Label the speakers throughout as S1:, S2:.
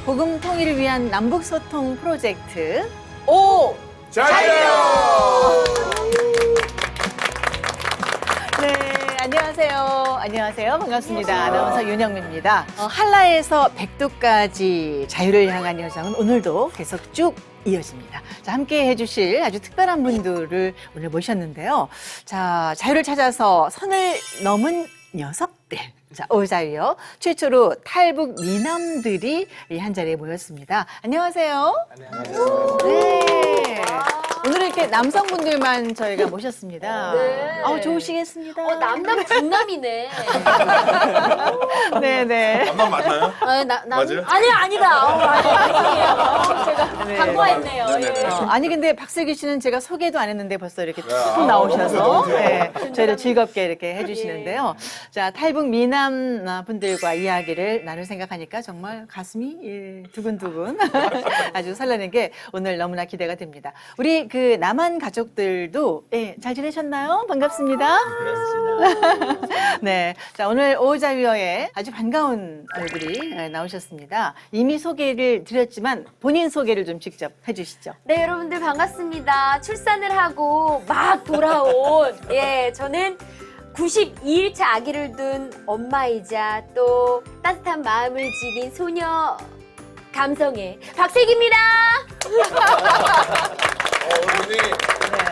S1: 복음 통일을 위한 남북 소통 프로젝트
S2: 자유!
S1: 네, 안녕하세요. 안녕하세요. 반갑습니다. 아나운서 윤영미입니다. 한라에서 백두까지 자유를 향한 여정은 오늘도 계속 쭉 이어집니다. 자, 함께 해주실 아주 특별한 분들을 오늘 모셨는데요. 자, 자유를 찾아서 선을 넘은 녀석들. 자, 오자유요. 최초로 탈북 미남들이 이 한자리에 모였습니다. 안녕하세요.
S2: 안녕하세요.
S1: 네. 오늘은 이렇게 남성분들만 저희가 모셨습니다.
S3: 네.
S1: 좋으시겠습니다.
S3: 남남 중남이네.
S1: 네네.
S2: 남남 맞나요? 맞아요?
S3: 아니다. 아니에요. 제가
S1: 네.
S3: 광고했네요.
S2: 네네네.
S3: 예.
S1: 아니 근데 박슬기 씨는 제가 소개도 안 했는데 벌써 이렇게 쭉
S2: 아,
S1: 나오셔서
S2: 너무
S1: 네, 저희를 즐겁게 이렇게 해주시는데요. 자, 탈북 미남 분들과 이야기를 나눌 생각하니까 정말 가슴이 두근두근 아주 설레는 게 오늘 너무나 기대가 됩니다. 우리 그 남한 가족들도 잘 지내셨나요? 반갑습니다. 네, 자 오늘 오자유어에 아주 반가운 얼굴이 나오셨습니다. 이미 소개를 드렸지만 본인 소개를 좀 직접 해주시죠.
S3: 네, 여러분들 반갑습니다. 출산을 하고 막 돌아온 저는 92일차 아기를 둔 엄마이자 또 따뜻한 마음을 지닌 소녀 감성의 박슬기입니다.
S2: 오늘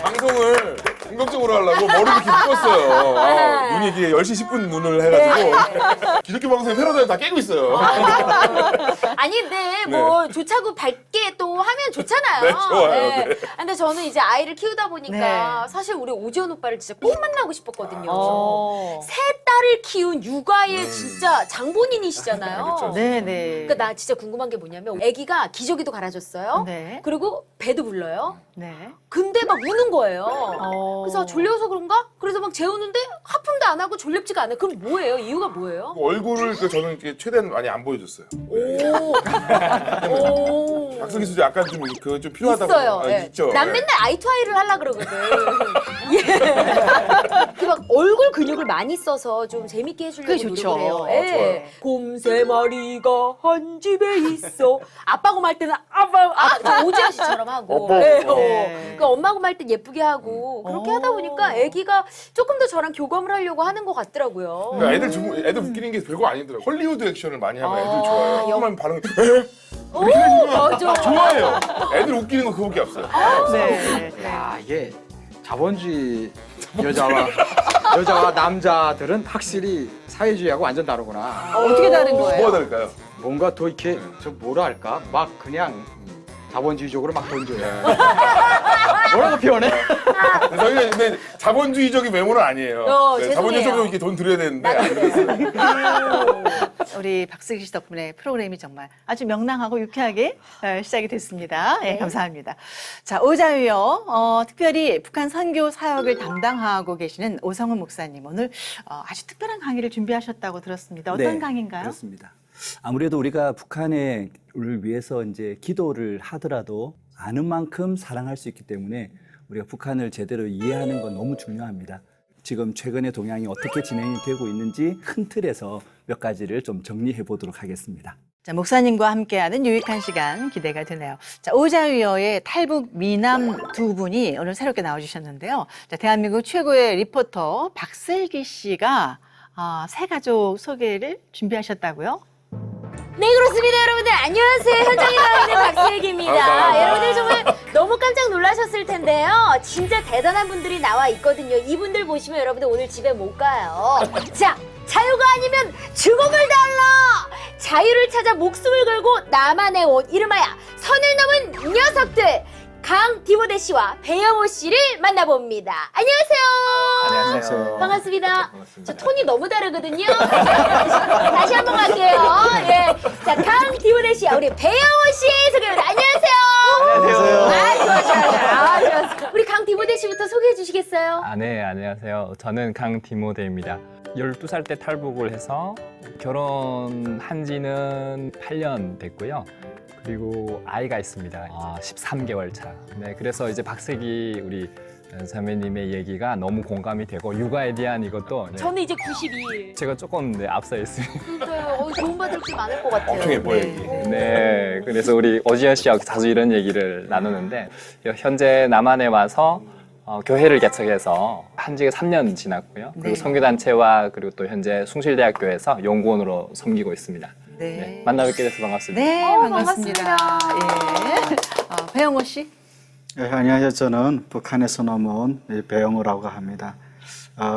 S2: 방송을 본격적으로 하려고 머리를 이렇게 묶었어요. 눈이 이게 10시 10분 눈을 해가지고 기독교 방송의 패러다임을 다 깨고 있어요.
S3: 아니, 근데 뭐 좋자고 밝게 또 하면 좋잖아요.
S2: 네, 좋아요. 네.
S3: 근데 저는 이제 아이를 키우다 보니까
S1: 네.
S3: 사실 우리 오지원 오빠를 진짜 꼭 만나고 싶었거든요.
S1: 어.
S3: 세 딸을 키운 육아의 진짜 장본인이시잖아요.
S2: 그렇죠.
S1: 네네.
S3: 그러니까 나 진짜 궁금한 게 뭐냐면 아기가 기저귀도 갈아줬어요.
S1: 네.
S3: 그리고 배도 불러요.
S1: 네.
S3: 근데 막 우는 거예요.
S1: 어.
S3: 그래서 졸려서 그런가? 그래서 막 재우는데 하품도 안 하고 졸렵지가 않아요. 그럼 뭐예요? 이유가 뭐예요?
S2: 얼굴을 저는 이렇게 최대한 많이 안 보여줬어요.
S3: 오. 오.
S2: 박슬기 수도 약간 좀 필요하다고.
S3: 있어요.
S2: 아,
S3: 예.
S2: 있죠.
S3: 난
S2: 예.
S3: 맨날 아이투아이를 하려고 그러거든. 예. 이렇게 막 얼굴 근육을 많이 써서 좀 재밌게 해주려고
S1: 그게 좋죠.
S3: 노력을 해요.
S2: 좋아요.
S3: 곰 세 마리가 한 집에 있어. 아빠 곰할 때는 저 오지아 씨처럼 하고. 예.
S1: 네.
S3: 그 엄마 곰할 땐 예쁘게 하고 그렇게 하다 보니까 아기가 조금 더 저랑 교감을 하려고 하는 것 같더라고요.
S2: 그러니까 애들 웃기는 게 별거 아니더라고요. 헐리우드 액션을 많이 하면 애들 좋아해요. 조금만 반응,
S3: 오, 맞아.
S2: 좋아해요. 애들 웃기는 거 그거밖에 없어요.
S1: 네.
S4: 야, 이게 자본주의 여자와 남자들은 확실히 사회주의하고 완전 다르구나.
S1: 어떻게 다른 거예요?
S2: 뭐가 다를까요?
S4: 뭔가 더 이렇게 저 뭐라 할까? 막 그냥 자본주의적으로 막 던져요. 뭐라고 표현해?
S2: 저희가 근데 자본주의적인 외모는 아니에요.
S3: 죄송해요.
S2: 자본주의적으로 이렇게 돈 들여야 되는데 안 그랬어요.
S1: 우리 박슬기 씨 덕분에 프로그램이 정말 아주 명랑하고 유쾌하게 시작이 됐습니다. 네, 감사합니다. 자, 오자유요. 특별히 북한 선교 사역을 담당하고 계시는 오성훈 목사님 오늘 아주 특별한 강의를 준비하셨다고 들었습니다. 어떤
S5: 네,
S1: 강의인가요?
S5: 그렇습니다. 아무래도 우리가 북한을 위해서 이제 기도를 하더라도 아는 만큼 사랑할 수 있기 때문에 우리가 북한을 제대로 이해하는 건 너무 중요합니다. 지금 최근의 동향이 어떻게 진행이 되고 있는지 큰 틀에서 몇 가지를 좀 정리해 보도록 하겠습니다.
S1: 자, 목사님과 함께하는 유익한 시간 기대가 되네요. 자, 오자유어의 탈북 미남 두 분이 오늘 새롭게 나와주셨는데요. 자, 대한민국 최고의 리포터 박슬기 씨가 새 가족 소개를 준비하셨다고요?
S3: 네, 그렇습니다, 여러분들. 안녕하세요. 현장에 나와 있는 박슬기입니다.
S2: 감사합니다.
S3: 여러분들 정말 너무 깜짝 놀라셨을 텐데요. 진짜 대단한 분들이 나와 있거든요. 이분들 보시면 여러분들 오늘 집에 못 가요. 자, 자유가 아니면 죽음을 달라! 자유를 찾아 목숨을 걸고 남한에 온 이름하여 선을 넘은 녀석들! 강디모데 씨와 배영호 씨를 만나봅니다. 안녕하세요.
S4: 안녕하세요.
S3: 반갑습니다. 저 톤이 너무 다르거든요. 다시 한번 갈게요. 예. 자, 강디모데 씨, 우리 배영호 씨 소개합니다. 안녕하세요.
S4: 안녕하세요.
S3: 좋았어요. 우리 강디모데 씨부터 소개해 주시겠어요?
S6: 네, 안녕하세요. 저는 강디모데입니다. 12살 때 탈북을 해서 결혼한 지는 8년 됐고요. 그리고 아이가 있습니다. 13개월 차. 네, 그래서 이제 박슬기 우리 자매님의 얘기가 너무 공감이 되고 육아에 대한 이것도 네,
S3: 저는 이제 92일.
S6: 제가 조금 네, 앞서 있습니다.
S3: 진짜요. 도움받을 게 많을 것 같아요.
S2: 엄청 예뻐요.
S1: 네.
S2: 이게.
S6: 네, 그래서 우리 오지현 씨하고 자주 이런 얘기를 나누는데 현재 남한에 와서 교회를 개척해서 한 지가 3년 지났고요. 그리고
S1: 네.
S6: 선교단체와 그리고 또 현재 숭실대학교에서 연구원으로 섬기고 있습니다.
S1: 네.
S6: 네, 만나 뵙게 돼서 반갑습니다.
S1: 네, 반갑습니다.
S3: 반갑습니다.
S1: 예. 배영호 씨.
S7: 네, 안녕하세요. 저는 북한에서 넘어온 배영호라고 합니다.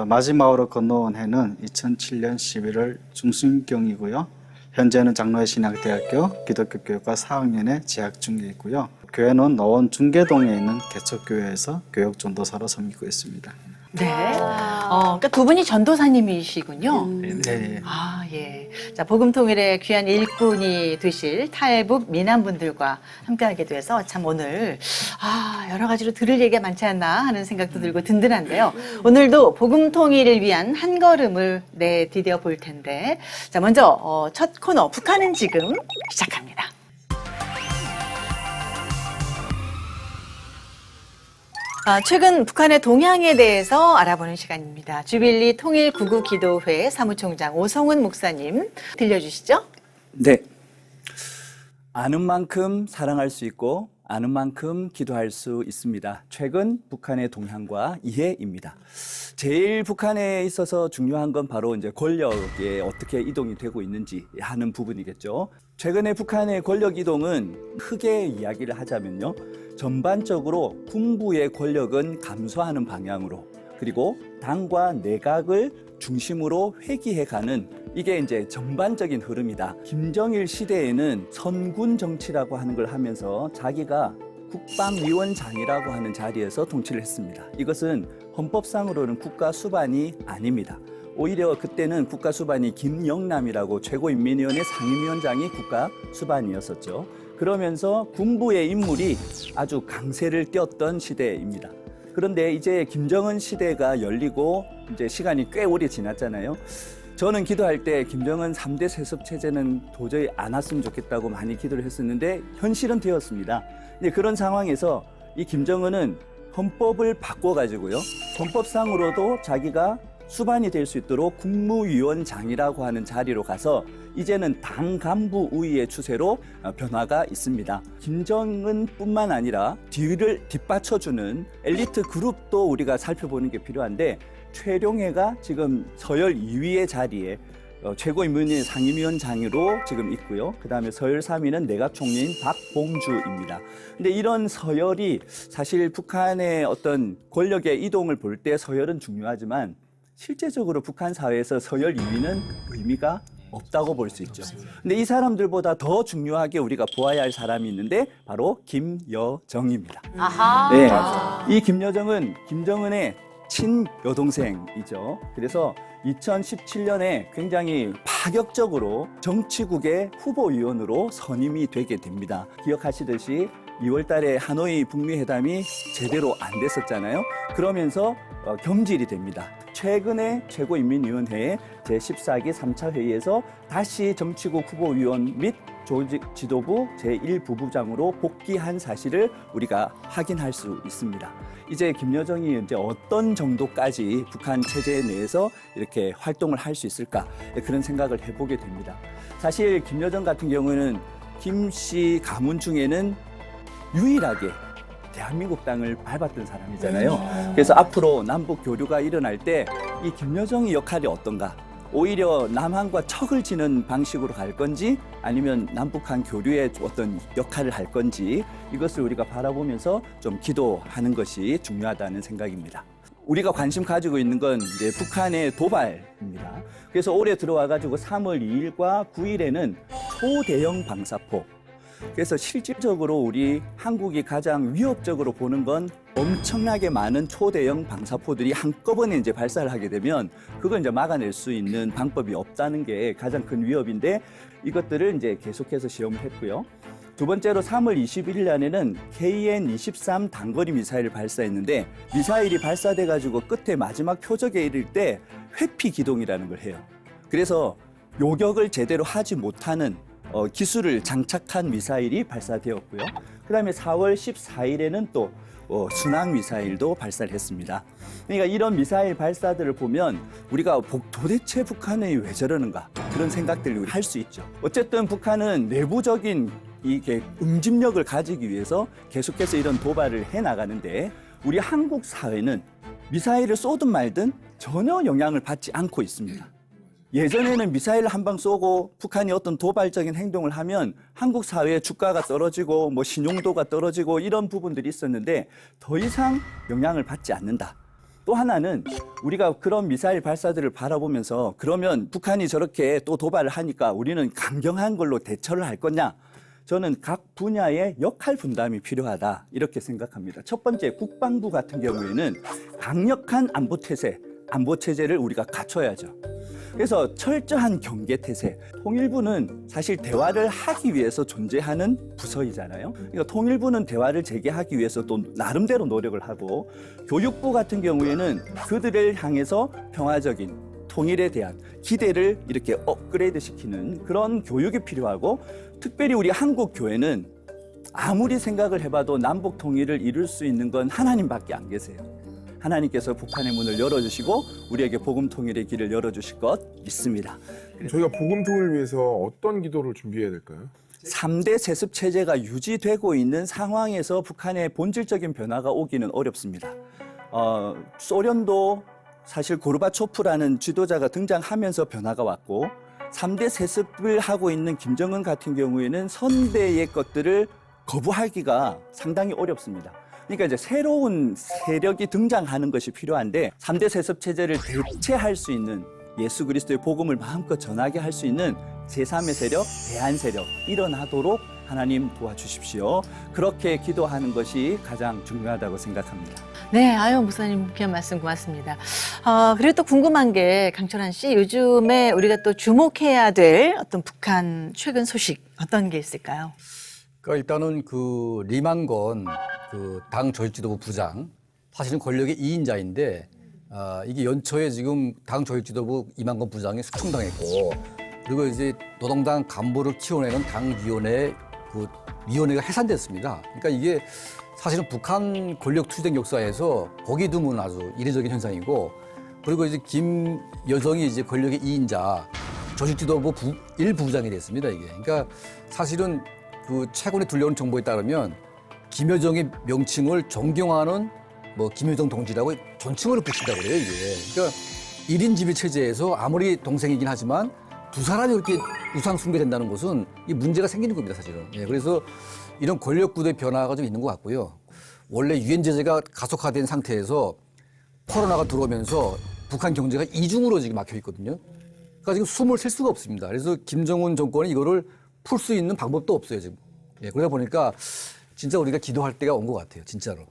S7: 마지막으로 건너온 해는 2007년 11월 중순경이고요. 현재는 장로회 신학대학교 기독교 교육과 4학년에 재학 중에 있고요. 교회는 노원 중계동에 있는 개척교회에서 교육 전도사로 섬기고 있습니다.
S1: 네. 그러니까 두 분이 전도사님이시군요.
S7: 네.
S1: 아, 예. 자, 복음통일의 귀한 일꾼이 되실 탈북 미남분들과 함께하게 돼서 참 오늘, 여러 가지로 들을 얘기가 많지 않나 하는 생각도 들고 든든한데요. 오늘도 복음통일을 위한 한 걸음을 내디뎌 볼 텐데. 자, 먼저, 첫 코너, 북한은 지금 시작합니다. 최근 북한의 동향에 대해서 알아보는 시간입니다. 주빌리 통일구구기도회 사무총장 오성훈 목사님 들려주시죠.
S5: 네. 아는 만큼 사랑할 수 있고 아는 만큼 기도할 수 있습니다. 최근 북한의 동향과 이해입니다. 제일 북한에 있어서 중요한 건 바로 이제 권력에 어떻게 이동이 되고 있는지 하는 부분이겠죠. 최근에 북한의 권력 이동은 크게 이야기를 하자면요. 전반적으로 군부의 권력은 감소하는 방향으로, 그리고 당과 내각을 중심으로 회귀해가는, 이게 이제 전반적인 흐름이다. 김정일 시대에는 선군 정치라고 하는 걸 하면서 자기가 국방위원장이라고 하는 자리에서 통치를 했습니다. 이것은 헌법상으로는 국가 수반이 아닙니다. 오히려 그때는 국가 수반이 김영남이라고 최고인민위원회 상임위원장이 국가 수반이었었죠. 그러면서 군부의 인물이 아주 강세를 띄었던 시대입니다. 그런데 이제 김정은 시대가 열리고 이제 시간이 꽤 오래 지났잖아요. 저는 기도할 때 김정은 3대 세습 체제는 도저히 안 왔으면 좋겠다고 많이 기도를 했었는데 현실은 되었습니다. 근데 그런 상황에서 이 김정은은 헌법을 바꿔가지고요. 헌법상으로도 자기가 수반이 될 수 있도록 국무위원장이라고 하는 자리로 가서 이제는 당 간부 우위의 추세로 변화가 있습니다. 김정은뿐만 아니라 뒤를 뒷받쳐주는 엘리트 그룹도 우리가 살펴보는 게 필요한데, 최룡해가 지금 서열 2위의 자리에 최고인민위원회 상임위원장으로 지금 있고요. 그 다음에 서열 3위는 내각총리인 박봉주입니다. 근데 이런 서열이 사실 북한의 어떤 권력의 이동을 볼 때 서열은 중요하지만 실제적으로 북한 사회에서 서열 2위는 의미가 없다고 볼 수 있죠. 근데 이 사람들보다 더 중요하게 우리가 보아야 할 사람이 있는데 바로 김여정입니다.
S3: 아하.
S5: 네, 이 김여정은 김정은의 친여동생이죠. 그래서 2017년에 굉장히 파격적으로 정치국의 후보위원으로 선임이 되게 됩니다. 기억하시듯이 2월 달에 하노이 북미 회담이 제대로 안 됐었잖아요. 그러면서 경질이 됩니다. 최근에 최고인민위원회의 제14기 3차 회의에서 다시 정치국 후보위원 및 조직 지도부 제1부부장으로 복귀한 사실을 우리가 확인할 수 있습니다. 이제 김여정이 이제 어떤 정도까지 북한 체제 내에서 이렇게 활동을 할 수 있을까, 그런 생각을 해보게 됩니다. 사실 김여정 같은 경우는 김 씨 가문 중에는 유일하게 대한민국 땅을 밟았던 사람이잖아요. 그래서 앞으로 남북 교류가 일어날 때 이 김여정의 역할이 어떤가? 오히려 남한과 척을 지는 방식으로 갈 건지 아니면 남북한 교류의 어떤 역할을 할 건지, 이것을 우리가 바라보면서 좀 기도하는 것이 중요하다는 생각입니다. 우리가 관심 가지고 있는 건 이제 북한의 도발입니다. 그래서 올해 들어와가지고 3월 2일과 9일에는 초대형 방사포, 그래서 실질적으로 우리 한국이 가장 위협적으로 보는 건 엄청나게 많은 초대형 방사포들이 한꺼번에 이제 발사를 하게 되면 그걸 이제 막아낼 수 있는 방법이 없다는 게 가장 큰 위협인데, 이것들을 이제 계속해서 시험을 했고요. 두 번째로 3월 21일 날에는 KN-23 단거리 미사일을 발사했는데, 미사일이 발사돼 가지고 끝에 마지막 표적에 이를 때 회피 기동이라는 걸 해요. 그래서 요격을 제대로 하지 못하는 기술을 장착한 미사일이 발사되었고요. 그 다음에 4월 14일에는 또 순항 미사일도 발사를 했습니다. 그러니까 이런 미사일 발사들을 보면 우리가 도대체 북한이 왜 저러는가 그런 생각들을 할 수 있죠. 어쨌든 북한은 내부적인 이게 응집력을 가지기 위해서 계속해서 이런 도발을 해 나가는데 우리 한국 사회는 미사일을 쏘든 말든 전혀 영향을 받지 않고 있습니다. 예전에는 미사일을 한 방 쏘고 북한이 어떤 도발적인 행동을 하면 한국 사회의 주가가 떨어지고 뭐 신용도가 떨어지고 이런 부분들이 있었는데 더 이상 영향을 받지 않는다. 또 하나는 우리가 그런 미사일 발사들을 바라보면서 그러면 북한이 저렇게 또 도발을 하니까 우리는 강경한 걸로 대처를 할 거냐? 저는 각 분야의 역할 분담이 필요하다 이렇게 생각합니다. 첫 번째 국방부 같은 경우에는 강력한 안보 체제를 우리가 갖춰야죠. 그래서 철저한 경계 태세. 통일부는 사실 대화를 하기 위해서 존재하는 부서이잖아요. 그러니까 통일부는 대화를 재개하기 위해서 또 나름대로 노력을 하고 교육부 같은 경우에는 그들을 향해서 평화적인 통일에 대한 기대를 이렇게 업그레이드 시키는 그런 교육이 필요하고 특별히 우리 한국 교회는 아무리 생각을 해봐도 남북 통일을 이룰 수 있는 건 하나님밖에 안 계세요. 하나님께서 북한의 문을 열어주시고 우리에게 복음 통일의 길을 열어주실 것 믿습니다.
S2: 저희가 복음 통일을 위해서 어떤 기도를 준비해야 될까요?
S5: 3대 세습 체제가 유지되고 있는 상황에서 북한의 본질적인 변화가 오기는 어렵습니다. 소련도 사실 고르바초프라는 지도자가 등장하면서 변화가 왔고 3대 세습을 하고 있는 김정은 같은 경우에는 선대의 것들을 거부하기가 상당히 어렵습니다. 그러니까 이제 새로운 세력이 등장하는 것이 필요한데 3대 세습 체제를 대체할 수 있는 예수 그리스도의 복음을 마음껏 전하게 할 수 있는 제3의 세력, 대한 세력 일어나도록 하나님 도와주십시오. 그렇게 기도하는 것이 가장 중요하다고 생각합니다.
S1: 네, 아유 목사님 귀한 말씀 고맙습니다. 그리고 또 궁금한 게 강철환 씨, 요즘에 우리가 또 주목해야 될 어떤 북한 최근 소식 어떤 게 있을까요?
S8: 그러니까 일단은 그 리만건 그 당 조직지도부 부장 사실은 권력의 2인자인데 이게 연초에 지금 당 조직지도부 이만건 부장이 숙청당했고 그리고 이제 노동당 간부를 키워내는 당위원회 그 위원회가 해산됐습니다. 그러니까 이게 사실은 북한 권력 투쟁 역사에서 보기 드문 아주 이례적인 현상이고 그리고 이제 김 여성이 이제 권력의 2인자 조직지도부 1부부장이 됐습니다. 이게 그러니까 사실은 그 최근에 들려오는 정보에 따르면 김여정의 명칭을 존경하는 뭐 김여정 동지라고 존칭으로 붙인다고 그래요, 이게. 그러니까 1인 지배 체제에서 아무리 동생이긴 하지만 두 사람이 이렇게 우상 숭배된다는 것은 이 문제가 생기는 겁니다, 사실은. 예, 그래서 이런 권력 구도의 변화가 좀 있는 것 같고요. 원래 유엔 제재가 가속화된 상태에서 코로나가 들어오면서 북한 경제가 이중으로 지금 막혀 있거든요. 그러니까 지금 숨을 쉴 수가 없습니다. 그래서 김정은 정권이 이거를 풀 수 있는 방법도 없어요, 지금. 예, 그러다 보니까 진짜 우리가 기도할 때가 온 것 같아요, 진짜로.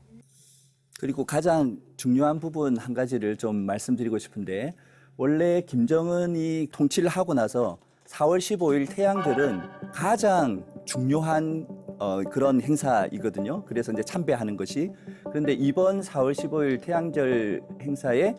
S5: 그리고 가장 중요한 부분 한 가지를 좀 말씀드리고 싶은데 원래 김정은이 통치를 하고 나서 4월 15일 태양절은 가장 중요한 그런 행사이거든요. 그래서 이제 참배하는 것이. 그런데 이번 4월 15일 태양절 행사에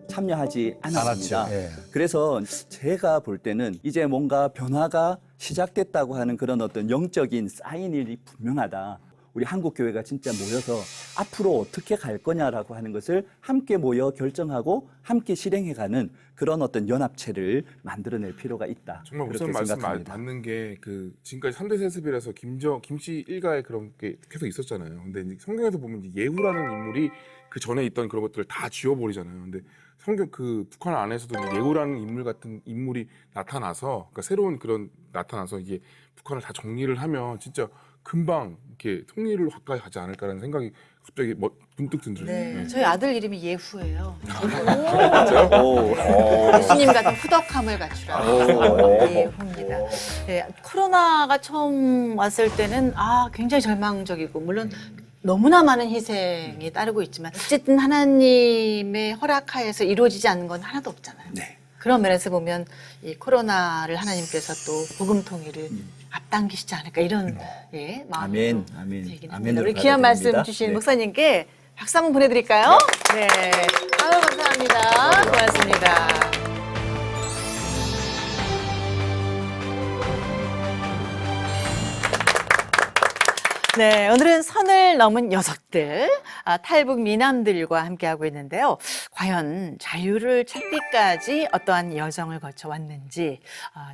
S5: 참여하지 않았습니다.
S8: 않았죠. 예.
S5: 그래서 제가 볼 때는 이제 뭔가 변화가 시작됐다고 하는 그런 어떤 영적인 사인이 분명하다. 우리 한국교회가 진짜 모여서 앞으로 어떻게 갈 거냐라고 하는 것을 함께 모여 결정하고 함께 실행해가는 그런 어떤 연합체를 만들어낼 필요가 있다.
S2: 정말
S5: 그렇게
S2: 목사님 말씀
S5: 생각합니다.
S2: 맞는 게 그 지금까지 3대 세습이라서 김씨 일가에 그런 게 계속 있었잖아요. 근데 이제 성경에서 보면 이제 예후라는 인물이 그 전에 있던 그런 것들을 다 지워버리잖아요. 근데 성경 그 북한 안에서도 이제 예후라는 인물 같은 인물이 나타나서 그러니까 새로운 그런 나타나서 이게 북한을 다 정리를 하면 진짜 금방 이렇게 통일을 가까이 가지 않을까라는 생각이 갑자기 문득 들더라고요.
S1: 네, 저희 아들 이름이 예후예요.
S5: 오.
S1: 예수님 같은 후덕함을 갖추라. 예후입니다. 네, 코로나가 처음 왔을 때는 굉장히 절망적이고 물론 너무나 많은 희생이 따르고 있지만 어쨌든 하나님의 허락하에서 이루어지지 않는 건 하나도 없잖아요.
S5: 네.
S1: 그런 면에서 보면 이 코로나를 하나님께서 또 복음 통일을 앞당기시지 않을까 이런 마음이
S5: 아멘, 아멘,
S1: 얘기는
S5: 아멘으로
S1: 합니다. 우리 귀한 말씀
S5: 받아들입니다.
S1: 주신
S5: 네.
S1: 목사님께 박수 한번 보내드릴까요? 네. 아유 감사합니다. 고맙습니다. 네, 오늘은 선을 넘은 녀석들, 탈북 미남들과 함께하고 있는데요. 과연 자유를 찾기까지 어떠한 여정을 거쳐왔는지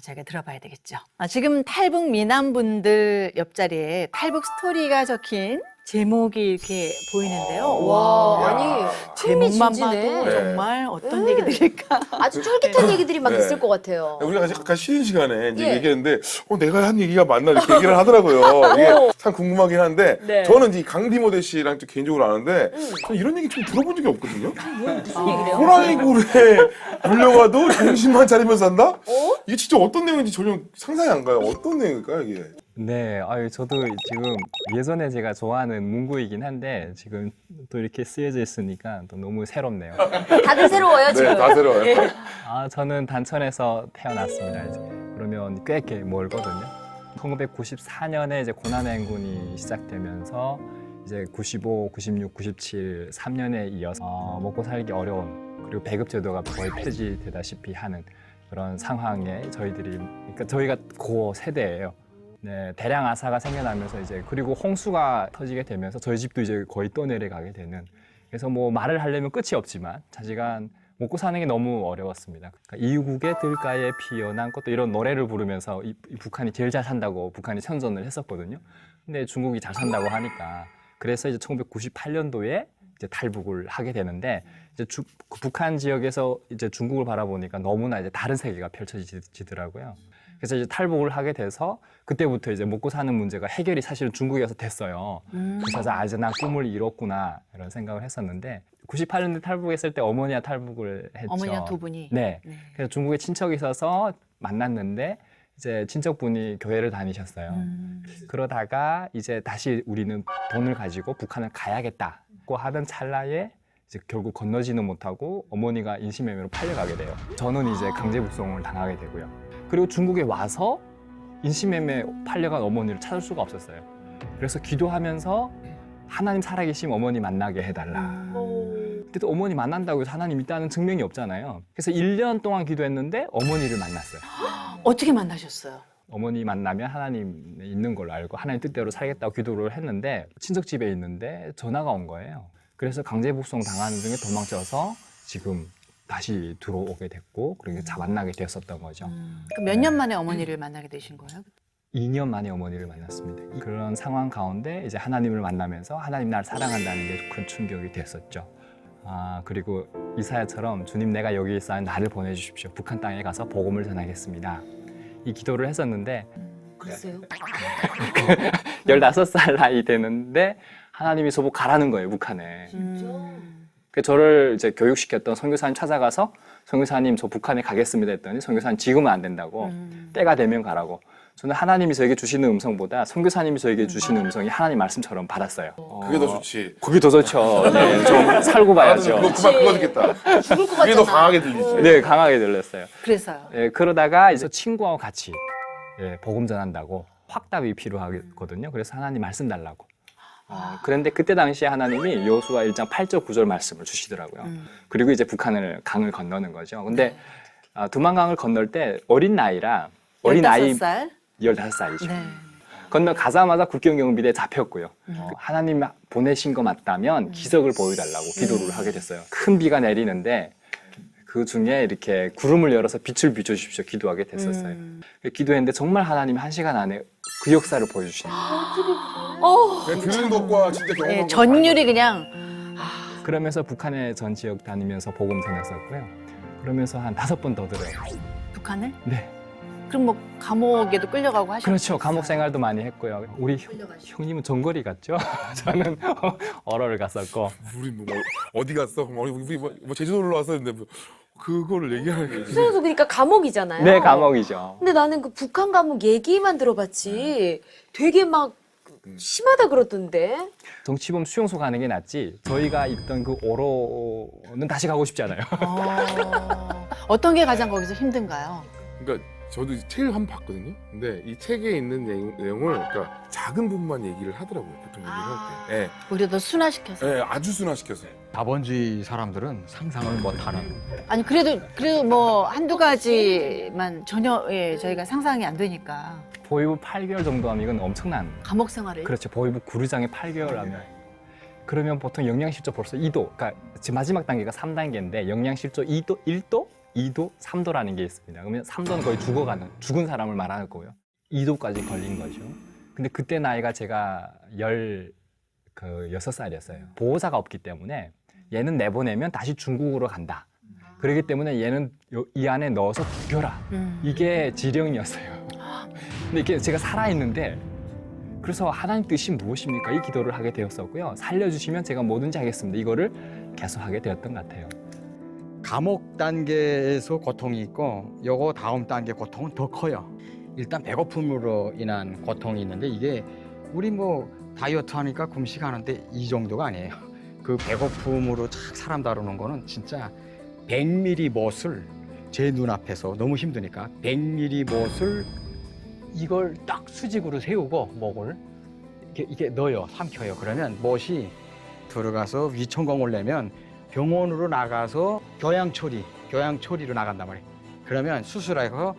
S1: 저희가 들어봐야 되겠죠. 지금 탈북 미남분들 옆자리에 탈북 스토리가 적힌 제목이 이렇게 보이는데요.
S3: 와, 아니
S1: 제목만
S3: 흥미진진해.
S1: 봐도 정말 어떤 얘기들일까.
S3: 아주 쫄깃한 얘기들이 막
S2: 네.
S3: 있을 것 같아요.
S2: 우리가 아까 쉬는 시간에 이제
S3: 예.
S2: 얘기했는데 내가 한 얘기가 맞나 이렇게 얘기를 하더라고요. 이게 참 궁금하긴 한데
S3: 네.
S2: 저는 이제 강디모데 씨랑 좀 개인적으로 아는데 저는 이런 얘기 좀 들어본 적이 없거든요.
S3: 무슨 얘기래요?
S2: 호랑이 굴에 물려가도 정신만 차리면 산다? 이게 진짜 어떤 내용인지 전혀 상상이 안 가요. 어떤 내용일까요 이게?
S6: 네, 저도 지금 예전에 제가 좋아하는 문구이긴 한데 지금 또 이렇게 쓰여져 있으니까 또 너무 새롭네요.
S3: 다들 새로워요 지금.
S2: 네, 다 새로워요.
S6: 저는 단천에서 태어났습니다. 이제. 그러면 꽤 이렇게 멀거든요. 1994년에 이제 고난행군이 시작되면서 이제 95, 96, 97, 3년에 이어서 먹고 살기 어려운 그리고 배급제도가 거의 폐지되다시피 하는 그런 상황에 그러니까 저희가 그 세대예요. 네, 대량 아사가 생겨나면서 이제 그리고 홍수가 터지게 되면서 저희 집도 이제 거의 떠내려가게 되는 그래서 뭐 말을 하려면 끝이 없지만 자지간 먹고 사는 게 너무 어려웠습니다. 그러니까 이국의 들가에 피어난 것도 이런 노래를 부르면서 이 북한이 제일 잘 산다고 북한이 선전을 했었거든요. 근데 중국이 잘 산다고 하니까 그래서 이제 1998년도에 이제 탈북을 하게 되는데 이제 그 북한 지역에서 이제 중국을 바라보니까 너무나 이제 다른 세계가 펼쳐지더라고요. 그래서 이제 탈북을 하게 돼서 그때부터 이제 먹고 사는 문제가 해결이 사실은 중국에서 됐어요. 그래서 이제 난 꿈을 이뤘구나 이런 생각을 했었는데 98년대 탈북했을 때 어머니와 탈북을 했죠.
S1: 어머니와 두 분이.
S6: 네. 그래서 중국에 친척이 있어서 만났는데 이제 친척분이 교회를 다니셨어요. 그러다가 이제 다시 우리는 돈을 가지고 북한을 가야겠다고 하던 찰나에 이제 결국 건너지는 못하고 어머니가 인신매매로 팔려가게 돼요. 저는 이제 강제 북송을 당하게 되고요. 그리고 중국에 와서 인신매매 팔려간 어머니를 찾을 수가 없었어요. 그래서 기도하면서 하나님 살아계신 어머니 만나게 해달라. 그때도 어머니 만난다고 해서 하나님 있다는 증명이 없잖아요. 그래서 1년 동안 기도했는데 어머니를 만났어요.
S1: 어떻게 만나셨어요?
S6: 어머니 만나면 하나님 있는 걸로 알고 하나님 뜻대로 살겠다고 기도를 했는데 친척 집에 있는데 전화가 온 거예요. 그래서 강제 북송 당하는 중에 도망쳐서 지금 다시 들어오게 됐고 그렇게 만나게 되었었던 거죠.
S1: 몇 년 만에 어머니를 만나게 되신 거예요?
S6: 2년 만에 어머니를 만났습니다. 그런 상황 가운데 이제 하나님을 만나면서 하나님 날 사랑한다는 게 큰 충격이 됐었죠. 그리고 이사야처럼 주님 내가 여기 있어 나를 보내주십시오. 북한 땅에 가서 복음을 전하겠습니다. 이 기도를 했었는데
S3: 글쎄요.
S6: 15살 나이 되는데 하나님이 저보고 가라는 거예요, 북한에. 그래서 저를 이제 교육시켰던 선교사님 찾아가서 선교사님 저 북한에 가겠습니다 했더니 선교사님 지금은 안 된다고 때가 되면 가라고. 저는 하나님이 저에게 주시는 음성보다 선교사님이 저에게 주시는 음성이 하나님 말씀처럼 받았어요.
S2: 그게 더 좋지.
S6: 그게 더 좋죠. 네, 좀 살고 봐야죠.
S2: 그거 듣겠다.
S3: 죽을 것
S2: 그게 더
S3: 같잖아.
S2: 강하게 들리지.
S6: 네, 강하게 들렸어요.
S1: 그래서요.
S6: 예, 그러다가 이제 친구와 같이 복음 전한다고 확답이 필요하거든요. 그래서 하나님 말씀 달라고. 그런데 그때 당시에 하나님이 여호수아 1장 8절 9절 말씀을 주시더라고요. 그리고 이제 북한을 강을 건너는 거죠. 근데 두만강을 건널 때 어린 나이라 어린 아이
S1: 15살?
S6: 15살이죠.
S1: 네.
S6: 건너가자마자 국경경비대에 잡혔고요. 하나님 보내신 거 맞다면 기적을 보여달라고 기도를 하게 됐어요. 큰 비가 내리는데 그 중에 이렇게 구름을 열어서 빛을 비춰주십시오 기도하게 됐었어요. 기도했는데 정말 하나님이 1시간 안에 그 역사를 보여주시는 거예요.
S2: 그냥 들은 것과 진짜 경험한
S1: 네,
S2: 거
S1: 전율이 그냥
S6: 그러면서 북한의 전 지역 다니면서 복음 전했었고요. 그러면서 한 5번 더 들어요.
S1: 북한을?
S6: 네.
S1: 그럼 뭐 감옥에도 끌려가고 하셨어요?
S6: 그렇죠. 감옥 생활도 많이 했고요. 우리 형님은 정거리 갔죠. 저는 얼어를 갔었고.
S2: 우리 뭐 어디 갔어? 우리 뭐 제주도 놀러 왔었는데 뭐 그거를 얘기하는 게
S3: 그래서 그러니까 감옥이잖아요.
S6: 네, 감옥이죠.
S3: 근데 나는 그 북한 감옥 얘기만 들어봤지 되게 막 심하다 그러던데.
S6: 정치범 수용소 가는 게 낫지 저희가 있던 그 오로는 다시 가고 싶지 않아요.
S1: 어떤 게 가장 거기서 힘든가요?
S2: 그러니까 저도 이 책을 한번 봤거든요. 근데 이 책에 있는 내용을 그러니까 작은 부분만 얘기를 하더라고요. 보통 얘기를 할 때.
S1: 오히려 더 순화시켜서.
S2: 네, 아주 순화시켜서.
S4: 자본주의 사람들은 상상을 못하는
S1: 아니 그래도 뭐 한두 가지만 전혀 저희가 상상이 안 되니까
S6: 보이부 8개월 정도 하면 이건 엄청난.
S1: 감옥 생활을.
S6: 그렇죠. 보이부 구루장에 8개월 하면. 그러면 보통 영양실조 벌써 2도. 그러니까 지금 마지막 단계가 3단계인데 영양실조 2도, 1도, 2도, 3도라는 게 있습니다. 그러면 3도는 거의 죽은 사람을 말하는 거고요. 2도까지 걸린 거죠. 근데 그때 나이가 제가 6살이었어요. 보호자가 없기 때문에 얘는 내보내면 다시 중국으로 간다. 그렇기 때문에 얘는 이 안에 넣어서 죽여라. 이게 지령이었어요. 근데 이게 제가 살아있는데 그래서 하나님 뜻이 무엇입니까? 이 기도를 하게 되었었고요. 살려주시면 제가 뭐든지 하겠습니다. 이거를 계속 하게 되었던 것 같아요.
S4: 감옥 단계에서 고통이 있고 요거 다음 단계 고통은 더 커요. 일단 배고픔으로 인한 고통이 있는데 이게 우리 뭐 다이어트 하니까 금식하는데 이 정도가 아니에요. 그 배고픔으로 착 사람 다루는 거는 진짜 100mm 못을 제 눈앞에서 너무 힘드니까 100mm 못을 이걸 딱 수직으로 세우고 목을 이게 넣어요. 삼켜요. 그러면 못이 들어가서 위천공을 내면 병원으로 나가서 교양처리로 나간단 말이에요. 그러면 수술해서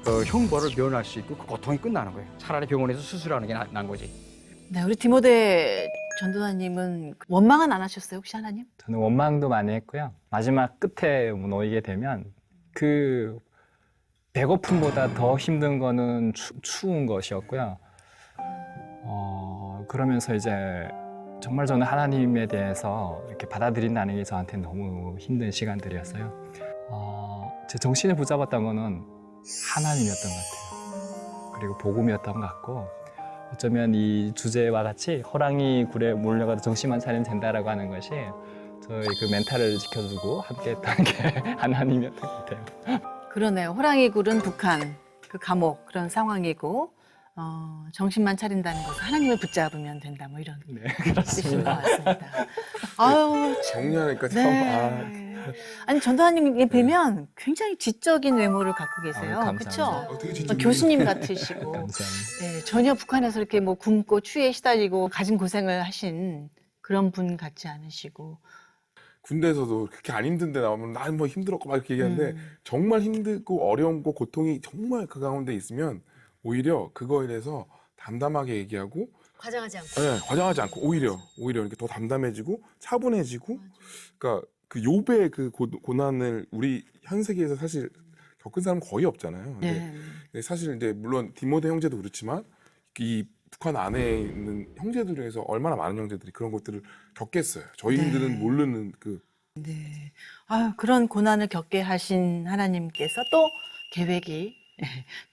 S4: 그 흉보를 면할 수 있고 그 고통이 끝나는 거예요. 차라리 병원에서 수술하는 게 난 거지.
S1: 네, 우리 디모데 전도사님은 원망은 안 하셨어요, 혹시 하나님?
S6: 저는 원망도 많이 했고요. 마지막 끝에 놓이게 되면 그 배고픔보다 더 힘든 거는 추운 것이었고요. 그러면서 이제 정말 저는 하나님에 대해서 이렇게 받아들인다는 게 저한테 너무 힘든 시간들이었어요. 제 정신을 붙잡았던 거는 하나님이었던 것 같아요. 그리고 복음이었던 것 같고 어쩌면 이 주제와 같이 호랑이 굴에 몰려가도 정신만 차리면 된다라고 하는 것이 저희 그 멘탈을 지켜주고 함께했던 게 하나님이었던 것 같아요.
S1: 그러네요. 호랑이 굴은 북한, 그 감옥 그런 상황이고 정신만 차린다는 것은 하나님을 붙잡으면 된다 뭐 이런
S6: 네,
S1: 뜻인 것
S6: 그렇습니다.
S1: 같습니다. 아유, 참.
S2: 정리하니까 참
S1: 네. 아니 전도사님 뵈면 굉장히 지적인 외모를 갖고 계세요.
S6: 아유,
S1: 그렇죠?
S6: 감사합니다.
S2: 되게 진짜
S1: 교수님 같으시고
S6: 감사합니다.
S1: 네, 전혀 북한에서 이렇게 뭐 굶고 추위에 시달리고 가진 고생을 하신 그런 분 같지 않으시고
S2: 군대에서도 그렇게 안 힘든데 나오면 난 뭐 힘들었고 막 이렇게 얘기하는데 정말 힘들고 어려움고 고통이 정말 그 가운데 있으면 오히려 그거에 대해서 담담하게 얘기하고
S3: 과장하지 않고.
S2: 네, 과장하지 않고 오히려 이렇게 더 담담해지고 차분해지고 그러니까 그 욥의 그 고난을 우리 현 세계에서 사실 겪은 사람 거의 없잖아요. 근데
S1: 네.
S2: 사실 이제 물론 디모데 형제도 그렇지만 이 북한 안에 있는 형제들 중에서 얼마나 많은 형제들이 그런 것들을 겪겠어요. 저희들은
S1: 네.
S2: 모르는 그
S1: 네. 아유, 그런 고난을 겪게 하신 하나님께서 또 계획이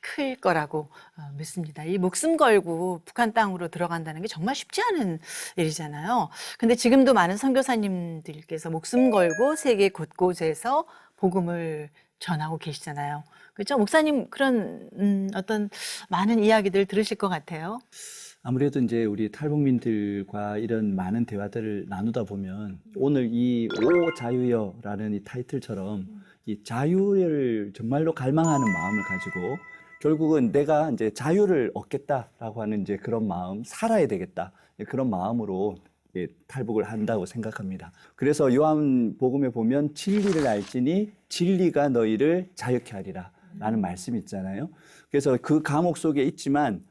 S1: 클 거라고 믿습니다. 이 목숨 걸고 북한 땅으로 들어간다는 게 정말 쉽지 않은 일이잖아요. 근데 지금도 많은 선교사님들께서 목숨 걸고 세계 곳곳에서 복음을 전하고 계시잖아요. 그렇죠? 목사님 그런 어떤 많은 이야기들 들으실 것 같아요.
S5: 아무래도 이제 우리 탈북민들과 이런 많은 대화들을 나누다 보면 오늘 이 오 자유여라는 이 타이틀처럼 이 자유를 정말로 갈망하는 마음을 가지고 결국은 내가 이제 자유를 얻겠다라고 하는 이제 그런 마음, 살아야 되겠다 그런 마음으로 탈북을 한다고 생각합니다. 그래서 요한복음에 보면 진리를 알지니 진리가 너희를 자유케 하리라 라는 말씀이 있잖아요. 그래서 그 감옥 속에 있지만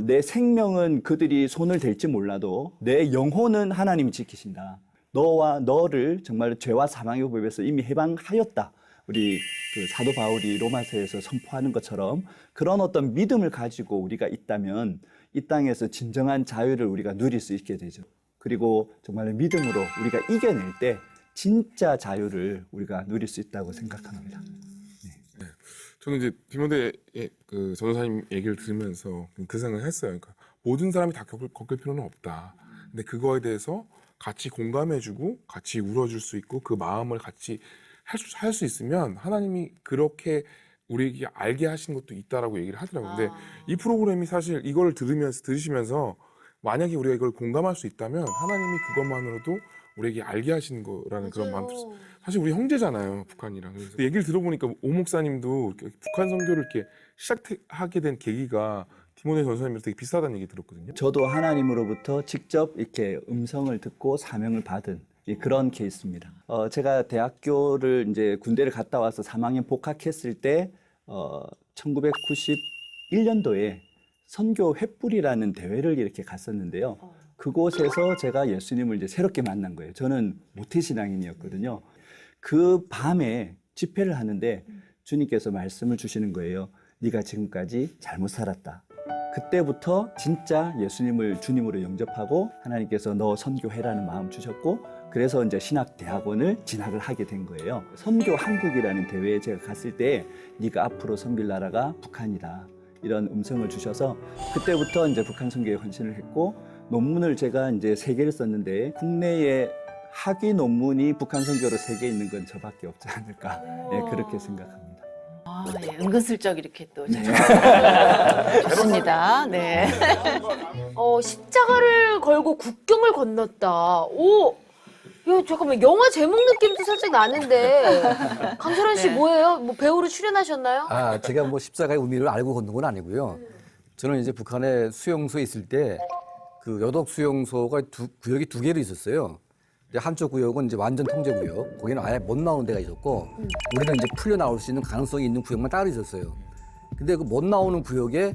S5: 내 생명은 그들이 손을 댈지 몰라도 내 영혼은 하나님이 지키신다. 너와 너를 정말 죄와 사망의 법에서 이미 해방하였다. 우리 그 사도 바울이 로마서에서 선포하는 것처럼 그런 어떤 믿음을 가지고 우리가 있다면 이 땅에서 진정한 자유를 우리가 누릴 수 있게 되죠. 그리고 정말 믿음으로 우리가 이겨낼 때 진짜 자유를 우리가 누릴 수 있다고 생각합니다.
S2: 저는 이제 디모데의 그 전도사님 얘기를 들으면서 그 생각을 했어요. 그러니까 모든 사람이 다 겪을 필요는 없다. 근데 그거에 대해서 같이 공감해주고 같이 울어줄 수 있고 그 마음을 같이 할 수 있으면 하나님이 그렇게 우리에게 알게 하신 것도 있다라고 얘기를 하더라고요. 근데 이 프로그램이 사실 이걸 들으시면서 만약에 우리가 이걸 공감할 수 있다면 하나님이 그것만으로도 우리에게 알게 하시는 거라는 그런 마음.
S3: 맞아요.
S2: 사실 우리 형제잖아요, 북한이랑. 그래서 얘기를 들어보니까 오 목사님도 이렇게 북한 선교를 이렇게 시작하게 된 계기가 디모데 전사님한테 되게 비슷하다는 얘기 들었거든요.
S5: 저도 하나님으로부터 직접 이렇게 음성을 듣고 사명을 받은 그런 케이스입니다. 제가 대학교를 이제 군대를 갔다 와서 3학년 복학했을 때 1991년도에 선교 횃불이라는 대회를 이렇게 갔었는데요. 그곳에서 제가 예수님을 이제 새롭게 만난 거예요. 저는 모태신앙인이었거든요. 그 밤에 집회를 하는데 주님께서 말씀을 주시는 거예요. 네가 지금까지 잘못 살았다. 그때부터 진짜 예수님을 주님으로 영접하고 하나님께서 너 선교해라는 마음 주셨고 그래서 이제 신학대학원을 진학을 하게 된 거예요. 선교 한국이라는 대회에 제가 갔을 때 네가 앞으로 섬길 나라가 북한이다. 이런 음성을 주셔서 그때부터 이제 북한 선교에 헌신을 했고 논문을 제가 이제 3개를 썼는데 국내에 학위 논문이 북한 선교로 3개 있는 건 저밖에 없지 않을까. 네, 그렇게 생각합니다.
S1: 아, 예, 은근슬쩍 이렇게 또 좋습니다. 네.
S3: 십자가를 걸고 국경을 건넜다. 오, 야, 잠깐만 영화 제목 느낌도 살짝 나는데 강철환 씨
S1: 네.
S3: 뭐예요? 뭐 배우로 출연하셨나요?
S8: 아, 제가 뭐 십자가의 의미를 알고 걷는 건 아니고요. 저는 이제 북한에 수용소에 있을 때 그 여독 수용소가 구역이 2개로 있었어요. 근데 한쪽 구역은 이제 완전 통제 구역, 거기는 아예 못 나오는 데가 있었고, 우리는 이제 풀려 나올 수 있는 가능성이 있는 구역만 따로 있었어요. 근데 그 못 나오는 구역에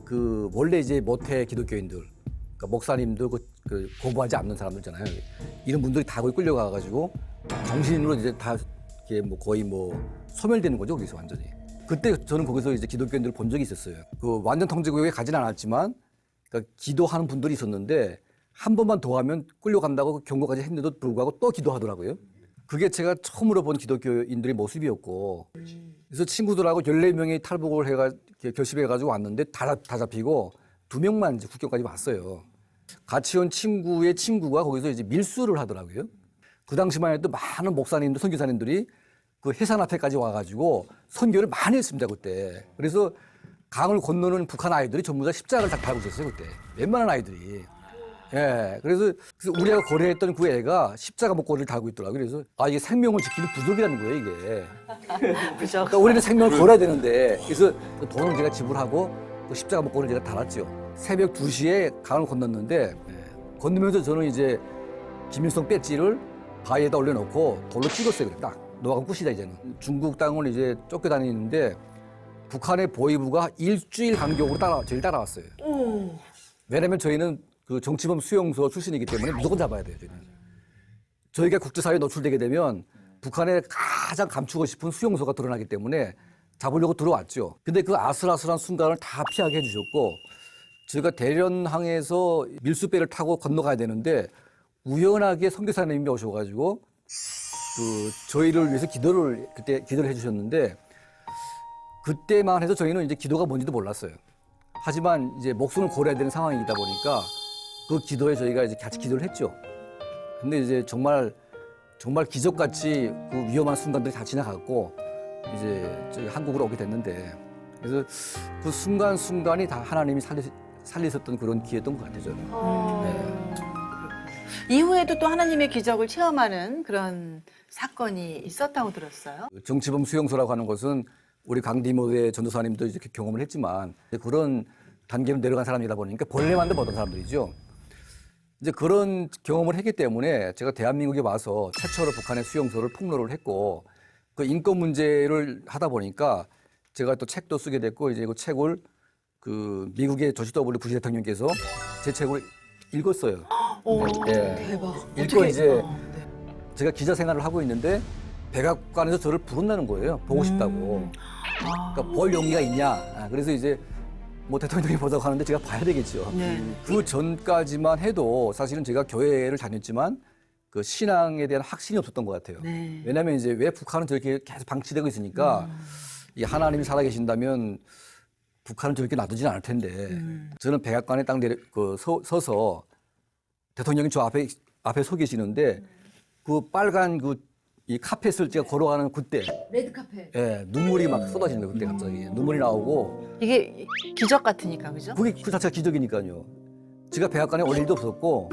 S8: 그 원래 이제 모태 기독교인들, 그러니까 목사님들 그 거부하지 않는 사람들 있잖아요. 이런 분들이 다 거기 끌려가가지고 정신으로 이제 다 이렇게 뭐 거의 뭐 소멸되는 거죠, 거기서 완전히. 그때 저는 거기서 이제 기독교인들을 본 적이 있었어요. 그 완전 통제 구역에 가지는 않았지만, 그러니까 기도하는 분들이 있었는데 한 번만 더 하면 끌려간다고 경고까지 했는데도 불구하고 또 기도하더라고요. 그게 제가 처음으로 본 기독교인들의 모습이었고, 그래서 친구들하고 14명이 탈북을 결심해가지고 왔는데 다 잡히고 2명만 이제 국경까지 왔어요. 같이 온 친구의 친구가 거기서 이제 밀수를 하더라고요. 그 당시만 해도 많은 목사님들, 선교사님들이 그 해산 앞에까지 와가지고 선교를 많이 했습니다, 그때. 그래서 강을 건너는 북한 아이들이 전부 다 십자가를 다 달고 있었어요, 그때. 웬만한 아이들이. 예. 그래서 우리가 거래했던 그 애가 십자가 목걸이를 달고 있더라고요. 그래서 이게 생명을 지키는 부족이라는 거예요, 이게.
S1: 그죠.
S8: 그러니까 우리는 생명을 걸어야 되는데, 그래서 그 돈을 제가 지불하고 그 십자가 목걸이를 제가 달았죠. 새벽 2시에 강을 건넜는데, 건너면서 저는 이제 김일성 배지를 바위에다 올려놓고 돌로 찍었어요. 그래. 딱. 너가 끝이다, 이제는. 중국 땅을 이제 쫓겨다니는데, 북한의 보위부가 일주일 간격으로 저희를 따라왔어요. 왜냐면 저희는 그 정치범 수용소 출신이기 때문에 무조건 잡아야 돼요, 저희는. 저희가 국제사회에 노출되게 되면 북한에 가장 감추고 싶은 수용소가 드러나기 때문에 잡으려고 들어왔죠. 근데 그 아슬아슬한 순간을 다 피하게 해주셨고, 저희가 대련항에서 밀수배를 타고 건너가야 되는데 우연하게 선교사님이 오셔가지고 그 저희를 위해서 그때 기도를 해주셨는데, 그때만 해도 저희는 이제 기도가 뭔지도 몰랐어요. 하지만 이제 목숨을 걸어야 되는 상황이다 보니까 그 기도에 저희가 이제 같이 기도를 했죠. 근데 이제 정말 기적같이 그 위험한 순간들이 다 지나갔고 이제 저희 한국으로 오게 됐는데, 그래서 그 순간순간이 다 하나님이 살리셨던 그런 기회였던 것 같아요, 저는. 네.
S1: 이후에도 또 하나님의 기적을 체험하는 그런 사건이 있었다고 들었어요.
S8: 정치범 수용소라고 하는 것은 우리 강디모대 전도사님도 이렇게 경험을 했지만 그런 단계로 내려간 사람이다 보니까 벌레만도 보던 사람들이죠. 이제 그런 경험을 했기 때문에 제가 대한민국에 와서 최초로 북한의 수용소를 폭로를 했고, 그 인권 문제를 하다 보니까 제가 또 책도 쓰게 됐고, 이제 그 책을 그 미국의 조지 W 부시 대통령께서 제 책을 읽었어요. 네.
S1: 대박.
S8: 읽고 이제 제가 기자 생활을 하고 있는데 백악관에서 저를 부른다는 거예요. 보고 싶다고. 그러니까 볼 용기가 있냐. 그래서 이제 뭐 대통령이 보자고 하는데 제가 봐야 되겠죠.
S1: 네.
S8: 그 전까지만 해도 사실은 제가 교회를 다녔지만 그 신앙에 대한 확신이 없었던 것 같아요.
S1: 네.
S8: 왜냐하면 이제 왜 북한은 저렇게 계속 방치되고 있으니까 이 하나님이 살아계신다면 북한은 저렇게 놔두지는 않을 텐데, 저는 백악관에 딱 서서 대통령이 저 앞에 서 계시는데 그 빨간 이 카펫을 제가 걸어가는 그때,
S3: 레드카펫.
S8: 예, 눈물이 막 쏟아지는 거예요. 그때 갑자기 눈물이 나오고,
S1: 이게 기적 같으니까, 그죠?
S8: 그게 그 자체가 기적이니까요. 제가 백악관에 올 일도 없었고,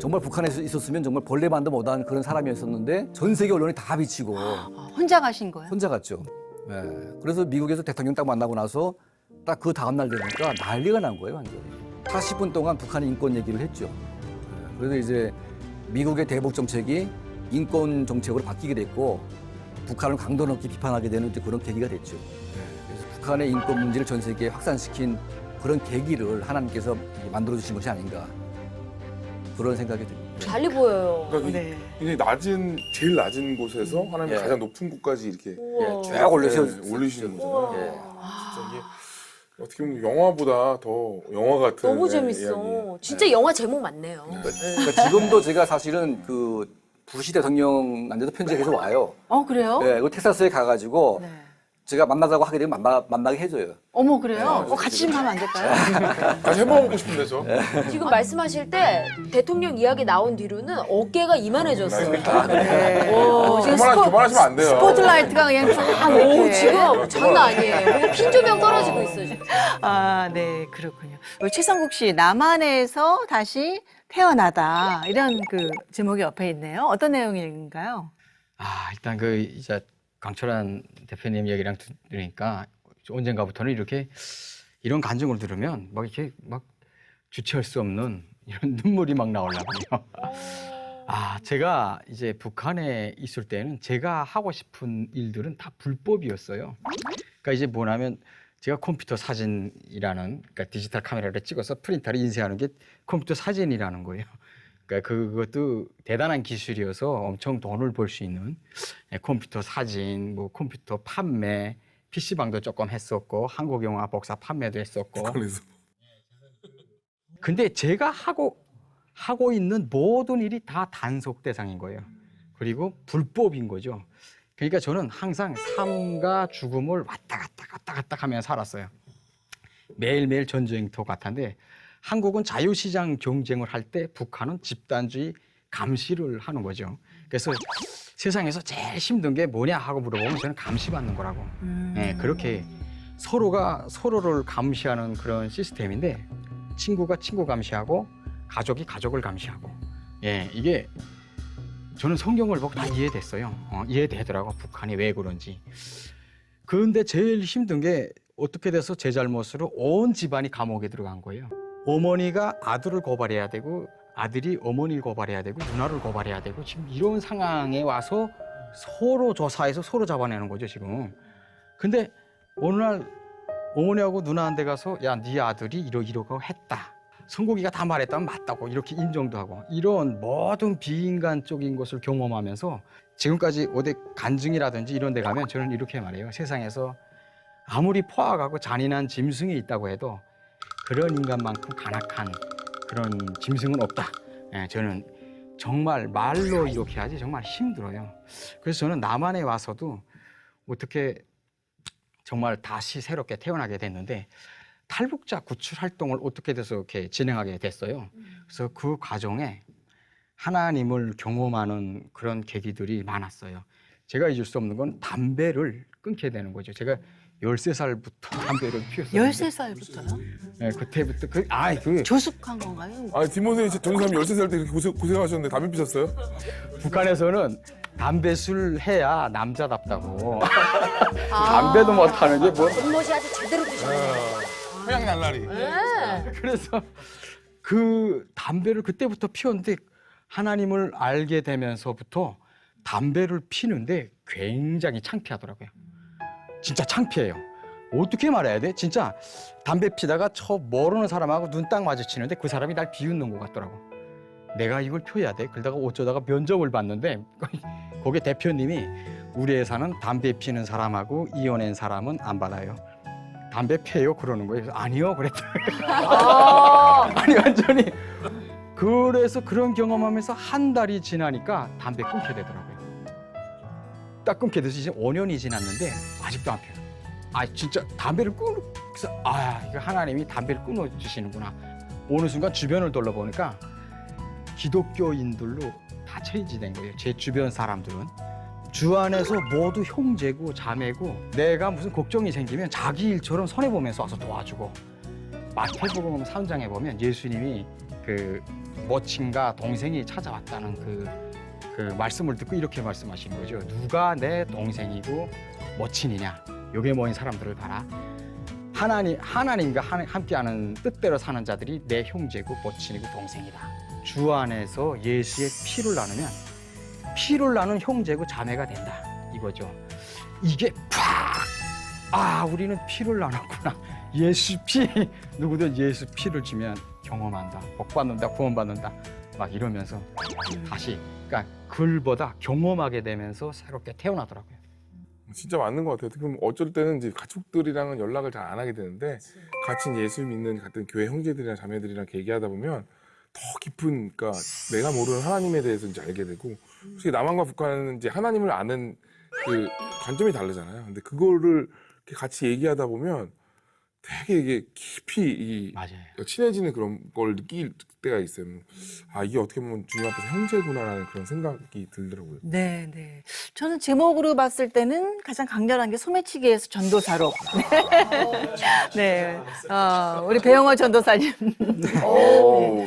S8: 정말 북한에 있었으면 정말 벌레만도 못한 그런 사람이었었는데 전 세계 언론이 다 비치고
S1: 혼자 가신 거예요?
S8: 혼자 갔죠. 예. 그래서 미국에서 대통령 딱 만나고 나서 딱 그 다음 날 되니까 난리가 난 거예요, 완전히. 40분 동안 북한의 인권 얘기를 했죠. 예. 그래서 이제 미국의 대북 정책이 인권 정책으로 바뀌게 됐고 북한을 강도 높게 비판하게 되는 이제 그런 계기가 됐죠. 그래서 북한의 인권 문제를 전 세계에 확산시킨 그런 계기를 하나님께서 만들어 주신 것이 아닌가 그런 생각이 듭니다.
S3: 달리 보여요.
S2: 그러니까
S1: 네.
S2: 굉장히 제일 낮은 곳에서 하나님이
S8: 예.
S2: 가장 높은 곳까지 이렇게
S3: 우와.
S8: 쫙 올리셔
S2: 올리시는 거잖아요.
S8: 예.
S2: 진짜 이게 어떻게 보면 영화보다 더 영화 같은
S3: 너무
S2: 예,
S3: 재밌어.
S2: 이야기.
S3: 진짜 영화 제목 맞네요.
S8: 그러니까 지금도 제가 사실은 그 부시 대통령한테도 편지가 계속 와요.
S1: 그래요?
S8: 그 텍사스에 가가지고
S1: 네.
S8: 제가 만나자고 하게 되면 만나게 해줘요.
S1: 어머, 그래요?
S2: 네,
S1: 같이 좀 가면 안 될까요?
S2: 다시 해먹고 싶은데 저.
S3: 지금 말씀하실 때 대통령 이야기 나온 뒤로는 어깨가 이만해졌어요.
S1: 네. 지금
S2: 그만하시면 안 돼요.
S1: 스포트라이트가 그냥 쫙
S3: 오,
S1: 이렇게.
S3: 지금 장난 아니에요. 뭔가 핀 조명 떨어지고 있어 지금.
S1: 네, 그렇군요. 우리 최성국 씨, 남한에서 다시 태어나다. 이런 그 제목이 옆에 있네요. 어떤 내용인가요?
S4: 일단 그 이제 강철한 대표님 얘기랑 들으니까 언젠가부터는 이렇게 이런 간증을 들으면 막 이렇게 막 주체할 수 없는 이런 눈물이 막 나오려고요. 제가 이제 북한에 있을 때는 제가 하고 싶은 일들은 다 불법이었어요. 그러니까 이제 뭐냐면 제가 컴퓨터 사진이라는, 그러니까 디지털 카메라를 찍어서 프린터를 인쇄하는 게 컴퓨터 사진이라는 거예요. 그러니까 그것도 대단한 기술이어서 엄청 돈을 벌 수 있는 컴퓨터 사진, 뭐 컴퓨터 판매, PC방도 조금 했었고 한국 영화 복사 판매도 했었고.
S2: 북한에서.
S4: 근데 제가 하고 있는 모든 일이 다 단속 대상인 거예요. 그리고 불법인 거죠. 그러니까 저는 항상 삶과 죽음을 왔다 갔다 하면서 살았어요. 매일매일 전쟁터 같은데 한국은 자유시장 경쟁을 할 때 북한은 집단주의 감시를 하는 거죠. 그래서 세상에서 제일 힘든 게 뭐냐 하고 물어보면 저는 감시받는 거라고. 네, 그렇게 서로가 서로를 감시하는 그런 시스템인데 친구가 친구 감시하고 가족이 가족을 감시하고. 이게 저는 성경을 보고 다 이해됐어요. 이해되더라고, 북한이 왜 그런지. 그런데 제일 힘든 게 어떻게 돼서 제 잘못으로 온 집안이 감옥에 들어간 거예요. 어머니가 아들을 고발해야 되고 아들이 어머니를 고발해야 되고 누나를 고발해야 되고 지금 이런 상황에 와서 서로 조사해서 서로 잡아내는 거죠 지금. 근데 어느 날 어머니하고 누나한테 가서 야, 네 아들이 이러고 했다. 성국이가 다 말했다면 맞다고 이렇게 인정도 하고 이런 모든 비인간적인 것을 경험하면서 지금까지 어디 간증이라든지 이런 데 가면 저는 이렇게 말해요. 세상에서 아무리 포악하고 잔인한 짐승이 있다고 해도 그런 인간만큼 간악한 그런 짐승은 없다. 저는 정말 말로 이렇게 하지 정말 힘들어요. 그래서 저는 남한에 와서도 어떻게 정말 다시 새롭게 태어나게 됐는데 탈북자 구출 활동을 어떻게 돼서 이렇게 진행하게 됐어요. 그래서 그 과정에 하나님을 경험하는 그런 계기들이 많았어요. 제가 잊을 수 없는 건 담배를 끊게 되는 거죠. 제가 13살부터 담배를 피웠어요.
S1: 13살부터요?
S4: 네, 그때부터
S1: 조숙한 건가요?
S2: 디모데이 전사님 13살 때 그렇게 고생하셨는데 담배 피셨어요?
S4: 북한에서는 담배술 해야 남자답다고. 담배도 못 하는 게 뭐.
S3: 손모시 아주 제대로 드셨네요.
S2: 태양 날라리.
S3: 네.
S4: 그래서 그 담배를 그때부터 피웠는데 하나님을 알게 되면서부터 담배를 피는데 굉장히 창피하더라고요. 진짜 창피해요. 어떻게 말해야 돼? 진짜 담배 피다가 모르는 사람하고 눈 딱 마주치는데 그 사람이 날 비웃는 것 같더라고. 내가 이걸 펴야 돼? 그러다가 어쩌다가 면접을 봤는데 거기 대표님이 우리 회사는 담배 피는 사람하고 이혼한 사람은 안 받아요. 담배 피해요? 그러는 거예요. 그래서 아니요 그랬더니 아니 완전히. 그래서 그런 경험하면서 한 달이 지나니까 담배 끊게 되더라고요. 딱 끊게 돼서 이제 5년이 지났는데 아직도 안 펴요. 진짜 담배를 그래서 이거 하나님이 담배를 끊어주시는구나. 어느 순간 주변을 둘러보니까 기독교인들로 다 체인지된 거예요. 제 주변 사람들은 주 안에서 모두 형제고 자매고 내가 무슨 걱정이 생기면 자기 일처럼 손해보면서 와서 도와주고 마태복음 3장에 보면 예수님이 그 모친과 동생이 찾아왔다는 그 말씀을 듣고 이렇게 말씀하시는 거죠. 누가 내 동생이고 모친이냐? 요게 모인 사람들을 봐라. 하나님과 함께하는 뜻대로 사는 자들이 내 형제고 모친이고 동생이다. 주 안에서 예수의 피를 나누면 피를 나눈 형제고 자매가 된다. 이거죠. 이게 우리는 피를 나눴구나. 예수 피, 누구든 예수 피를 주면 경험한다. 복받는다, 구원받는다. 막 이러면서 다시, 그러니까 글보다 경험하게 되면서 새롭게 태어나더라고요.
S2: 진짜 맞는 것 같아요. 어떻게 보면 어쩔 때는 이제 가족들이랑은 연락을 잘 안 하게 되는데 같이 예수 믿는 같은 교회 형제들이랑 자매들이랑 이렇게 얘기하다 보면 더 깊은, 그러니까 내가 모르는 하나님에 대해서 이제 알게 되고, 솔직히 남한과 북한은 이제 하나님을 아는 그 관점이 다르잖아요. 근데 그거를 이렇게 같이 얘기하다 보면 되게 이게 깊이
S4: 맞아요.
S2: 친해지는 그런 걸 느낄 때가 있어요. 이게 어떻게 보면 주님 앞에서 형제구나라는 그런 생각이 들더라고요.
S1: 네, 네. 저는 제목으로 봤을 때는 가장 강렬한 게 소매치기에서 전도사로. 네. 우리 배영호 전도사님.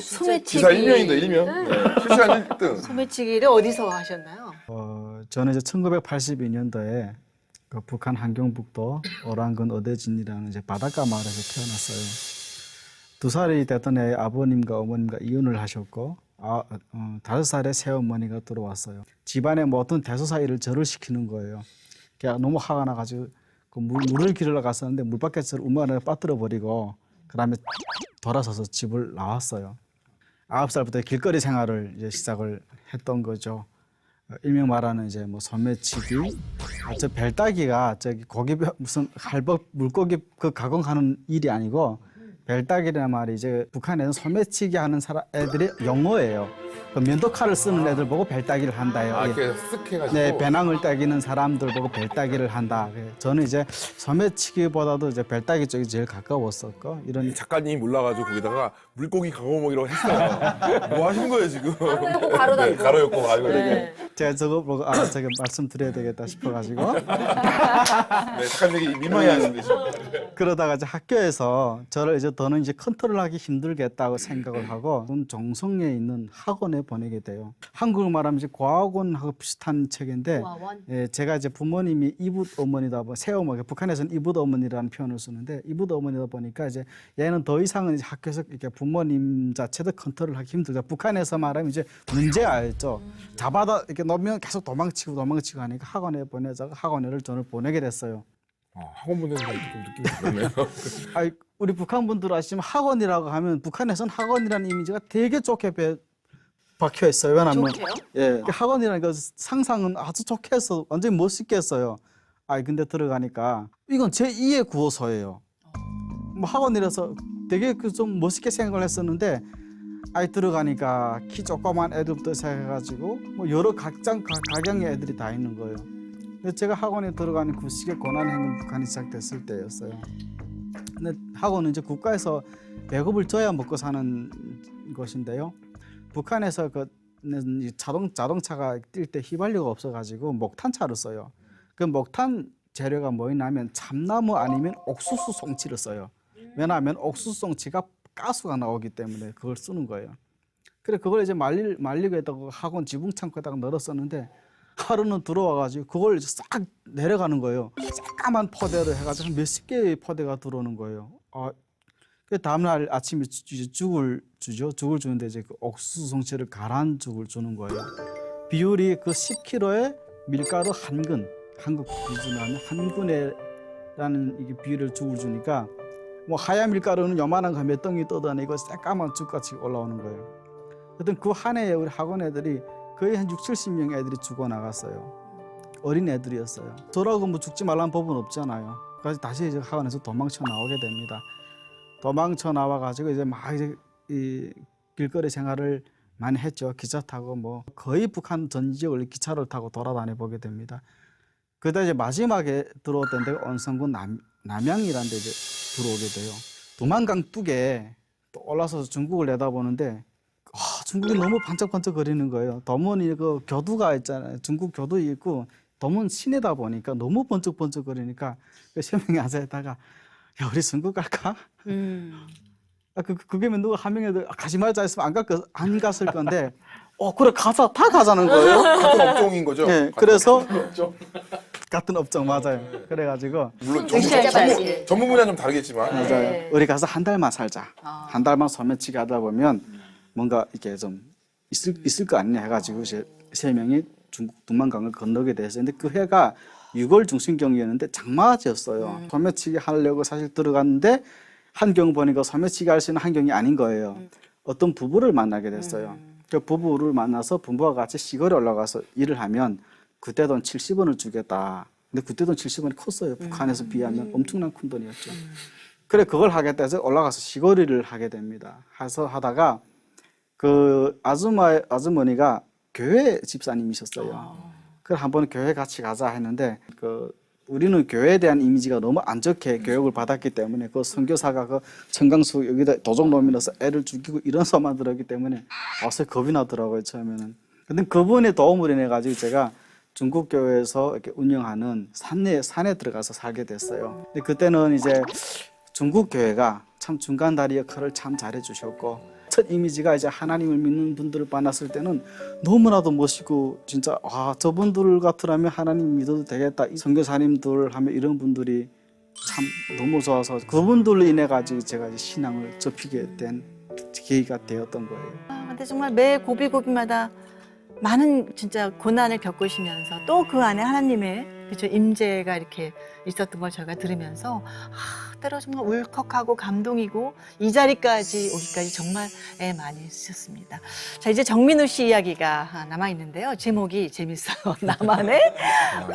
S1: 소매치기.
S2: 기사 1명입니다, 1명. 네. 실시간 1등.
S1: 소매치기를 어디서 하셨나요?
S7: 저는 이제 1982년도에 그 북한 함경북도 오랑군 어대진이라는 이제 바닷가 마을에서 태어났어요. 2살이 되던 해 아버님과 어머님과 이혼을 하셨고 5살에 새어머니가 들어왔어요. 집안에 뭐 어떤 대소사 일을 저를 시키는 거예요. 그냥 너무 화가 나가지고 그 물을 기르러 갔었는데 물바켓을 우물 안에 빠뜨려 버리고 그다음에 돌아서서 집을 나왔어요. 9살부터 길거리 생활을 이제 시작을 했던 거죠. 일명 말하는 이제 뭐 소매치기, 저 벨따기가 저기 고기 무슨 할복 물고기 그 가공하는 일이 아니고 벨따기라는 말이 이제 북한에는 소매치기 하는 애들이 용어예요. 그 면도칼을 쓰는 애들 보고 벨따기를 한다요.
S2: 이렇게 쓱 해가지고.
S7: 네, 배낭을 따기는 사람들 보고 벨따기를 한다. 저는 이제 소매치기보다도 이제 벨따기 쪽이 제일 가까웠었고 이런
S2: 작가님이 몰라가지고 거기다가 물고기 강호목이라고 했어요. 뭐 하시는 거예요 지금?
S3: 가로 엮고 가로 닫고.
S2: 가로 엮고 가로
S3: 네.
S7: 제가 저거 보고 제가 말씀드려야 되겠다 싶어가지고
S2: 네, 작가님이 민망해 하시는데 지금.
S7: 그러다가 이제 학교에서 저를 이제 더는 이제 컨트롤하기 힘들겠다고 생각을 하고 정성에 있는 학원에 보내게 돼요. 한국을 말하면 이제 과학원하고 비슷한 책인데
S3: 과학원?
S7: 제가 이제 부모님이 이붓 어머니다, 새어머니, 북한에서는 이붓 어머니라는 표현을 쓰는데 이붓 어머니다 보니까 이제 얘는 더 이상은 이제 학교에서 이렇게 부모님 자체도 컨트롤하기 힘들다. 북한에서 말하면 이제 문제아였죠. 잡아다 이렇게 놓으면 계속 도망치고 하니까 학원에 보내자고 학원에를 저를 보내게 됐어요.
S2: 학원 보내는 거 좀 느낌이 다르네요.
S7: 우리 북한 분들 아시지만 학원이라고 하면 북한에서는 학원이라는 이미지가 되게 좋게 박혀 있어요. 왜냐하면
S1: 좋게요?
S7: 학원이라는 그 상상은 아주 좋게 해서 완전히 멋있게 했어요. 근데 들어가니까 이건 제2의 구호소예요. 뭐 학원이라서 되게 좀 멋있게 생각을 했었는데 들어가니까 키 조그만 애들부터 시작해가지고 뭐 여러 각양의 애들이 다 있는 거예요. 근데 제가 학원에 들어가는 그 시기에 고난행군 북한이 시작됐을 때였어요. 근데 학원은 이제 국가에서 배급을 줘야 먹고 사는 것인데요. 북한에서 자동차가 뛸 때 휘발유가 없어가지고 목탄차를 써요. 그 목탄 재료가 뭐냐면 참나무 아니면 옥수수 송치를 써요. 왜냐하면 옥수수 송치가 가스가 나오기 때문에 그걸 쓰는 거예요. 그래 그걸 이제 말리고 했다고 학원 지붕 창고에다가 넣었었는데 하루는 들어와가지고 그걸 이제 싹 내려가는 거예요. 새까만 포대를 해가지고 몇십 개의 포대가 들어오는 거예요. 그 다음날 아침에 죽을 주죠. 죽을 주는데 이제 그 옥수수 송치를 가라앉은 죽을 주는 거예요. 비율이 그 10kg에 밀가루 한 근, 한국 기준으로 하면 한 근에라는 이게 비율을 죽을 주니까 뭐 하얀 밀가루는 요만한 거 몇 덩이 떠다니고 새까만 죽같이 올라오는 거예요. 하여튼 그 한 해에 우리 학원 애들이 거의 한 60-70명 애들이 죽어나갔어요. 어린 애들이었어요. 저라고 뭐 죽지 말라는 법은 없잖아요. 그래서 다시 이제 학원에서 도망쳐 나오게 됩니다. 도망쳐 나와가지고 이제 이 길거리 생활을 많이 했죠. 기차 타고 뭐 거의 북한 전 지역을 기차를 타고 돌아다녀 보게 됩니다. 그러다 이제 마지막에 들어왔던 데가 온성군 남양이라는 데 이제 들어오게 돼요. 두만강 뚝에 또 올라서서 중국을 내다보는데 중국이 너무 반짝반짝거리는 거예요. 도문이 그 교두가 있잖아요. 중국 교두 있고 도문 시내다 보니까 너무 번쩍번쩍거리니까 그 세 명이 앉아있다가 야 우리 중국 갈까? 그게면 누가 한 명이라도 가지 말자 했으면 안 갔을 건데 그래 가자 다 가자는 거예요.
S2: 같은 업종인 거죠?
S7: 네,
S2: 같은
S7: 그래서
S2: 업종.
S7: 같은 업종 맞아요. 그래가지고
S2: 물론
S3: 진짜 맞지.
S2: 전문 분야 좀 다르겠지만
S7: 맞아요. 우리 가서 한 달만 살자. 한 달만 소매치기 하다 보면 뭔가 이렇게 좀 있을 거 아니냐 해가지고 이제 3명이 중국 두만강을 건너게 됐어요. 근데 그 해가 6월 중순경이었는데 장마지였어요. 소매치기 하려고 사실 들어갔는데 한경 보니까 소매치기 할 수 있는 한경이 아닌 거예요. 어떤 부부를 만나게 됐어요. 그 부부를 만나서 부부와 같이 시골에 올라가서 일을 하면 그때 돈 70원을 주겠다. 근데 그때 돈 70원이 컸어요. 북한에서 비하면 엄청난 큰 돈이었죠. 그래 그걸 하겠다 해서 올라가서 시골 일을 하게 됩니다. 해서 하다가 그 아주머니가 교회 집사님이셨어요. 그래 한번 교회 같이 가자 했는데 우리는 교회에 대한 이미지가 너무 안 좋게 교육을 받았기 때문에 그 선교사가 그 청강수 여기다 도적놈이 넣어서 애를 죽이고 이런 소만 들었기 때문에 와서 겁이 나더라고요 처음에는. 근데 그분의 도움을 인해 가지고 제가 중국 교회에서 이렇게 운영하는 산에 들어가서 살게 됐어요. 근데 그때는 이제 중국 교회가 참 중간다리 역할을 참 잘해 주셨고 첫 이미지가 이제 하나님을 믿는 분들을 만났을 때는 너무나도 멋있고 진짜 저분들 같으라면 하나님 믿어도 되겠다. 이 선교사님들 하면 이런 분들이 참 너무 좋아서 그분들로 인해 가지고 제가 이제 신앙을 접히게 된 계기가 되었던 거예요.
S1: 근데 정말 매 고비고비마다 많은 진짜 고난을 겪으시면서 또 그 안에 하나님의 그죠 임재가 이렇게 있었던 걸 저희가 들으면서 때로 정말 울컥하고 감동이고 이 자리까지 오기까지 정말 많이 쓰셨습니다. 자 이제 정민우 씨 이야기가 남아 있는데요. 제목이 재밌어요. 나만의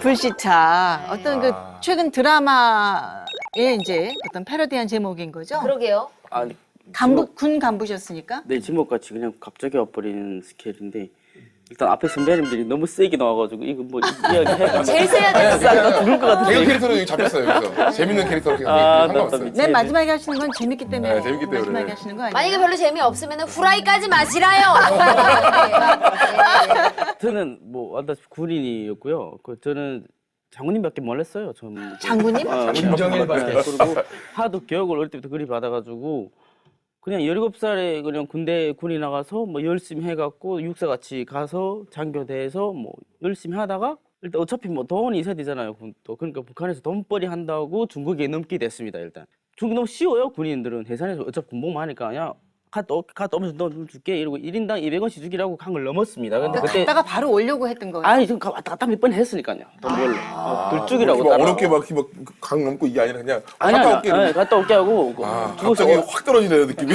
S1: 불시착. 어떤 그 최근 드라마의 이제 어떤 패러디한 제목인 거죠.
S3: 그러게요.
S9: 아니,
S1: 군 간부셨으니까.
S9: 네, 제목같이 그냥 갑자기 와버리는 스케일인데 일단 앞에 선배님들이 너무 세게 나와가지고 이거 뭐 이야기 해가
S3: 제일 세야 되는
S9: 나 죽을 것
S2: 대형
S9: 같은데.
S2: 캐릭터로 여기 잡혔어요. 여기서 재밌는 캐릭터로 계속
S9: 아,
S2: 상관없어요.
S9: 나
S1: 맨 마지막에 하시는 건 재밌기 때문에
S2: 네, 재밌기 때문에.
S1: 마지막에 하시는 거 아니에요?
S3: 만약에 별로 재미없으면 후라이까지 마시라요.
S9: 저는 뭐 알다시피 군인이었고요. 저는 장군님밖에 몰랐어요. 저는
S1: 장군님?
S4: 김정일밖에.
S9: 그리고 하도 교육을 어릴 때부터 그리 받아가지고 그냥 17살에 그냥 군이 나가서 뭐 열심히 해갖고 육사같이 가서 장교대에서 뭐 열심히 하다가 일단 어차피 뭐 돈이 있어야 되잖아요. 또 그러니까 북한에서 돈벌이 한다고 중국에 넘게 됐습니다. 일단 중국 너무 쉬워요. 군인들은 해산에서 어차피 군복만 하니까 그냥 갔다 오면서 돈 줄게 이러고 1인당 200원씩 주기라고 한 걸 넘었습니다. 근데 그때
S1: 갔다가 바로 오려고 했던 거예요?
S9: 아니 지금 왔다 갔다 몇 번 했으니까요. 돈 벌러 들쭉이라고
S2: 막
S9: 따라.
S2: 어렵게 강 넘고 이게 아니라 그냥
S9: 아니야,
S2: 갔다 올게.
S9: 아니, 갔다 올게 하고
S2: 갑자기 확 떨어지네요 느낌이.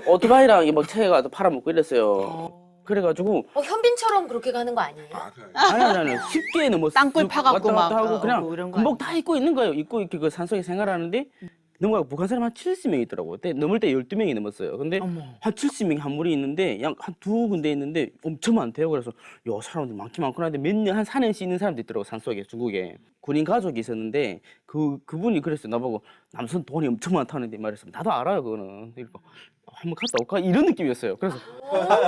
S9: 오토바이랑 뭐 차가 팔아먹고 이랬어요. 그래가지고
S3: 현빈처럼 그렇게 가는 거 아니에요?
S9: 아니 쉽게 넘었어.
S1: 땅굴 파갖고
S9: 왔다 갔다
S1: 막
S9: 하고 그냥
S1: 이런 거
S9: 군복 다 입고 있는 거예요. 입고 이렇게 그 산속에 생활하는데 넘어가고 북한 사람 한 70명 있더라고요. 그때 넘을 때 12명이 넘었어요. 근데 한 70명이 한 무리 있는데 한 두 군데 있는데 엄청 많대요. 그래서 야 사람들 많긴 많구나 했는데 몇 년 한 4년씩 있는 사람도 있더라고 산속에 중국에. 군인 가족이 있었는데 그분이 그랬어요. 나보고 남선 돈이 엄청 많다는데 말했어. 나도 알아요 그거는. 그러니까 한번 갔다 올까 이런 느낌이었어요. 그래서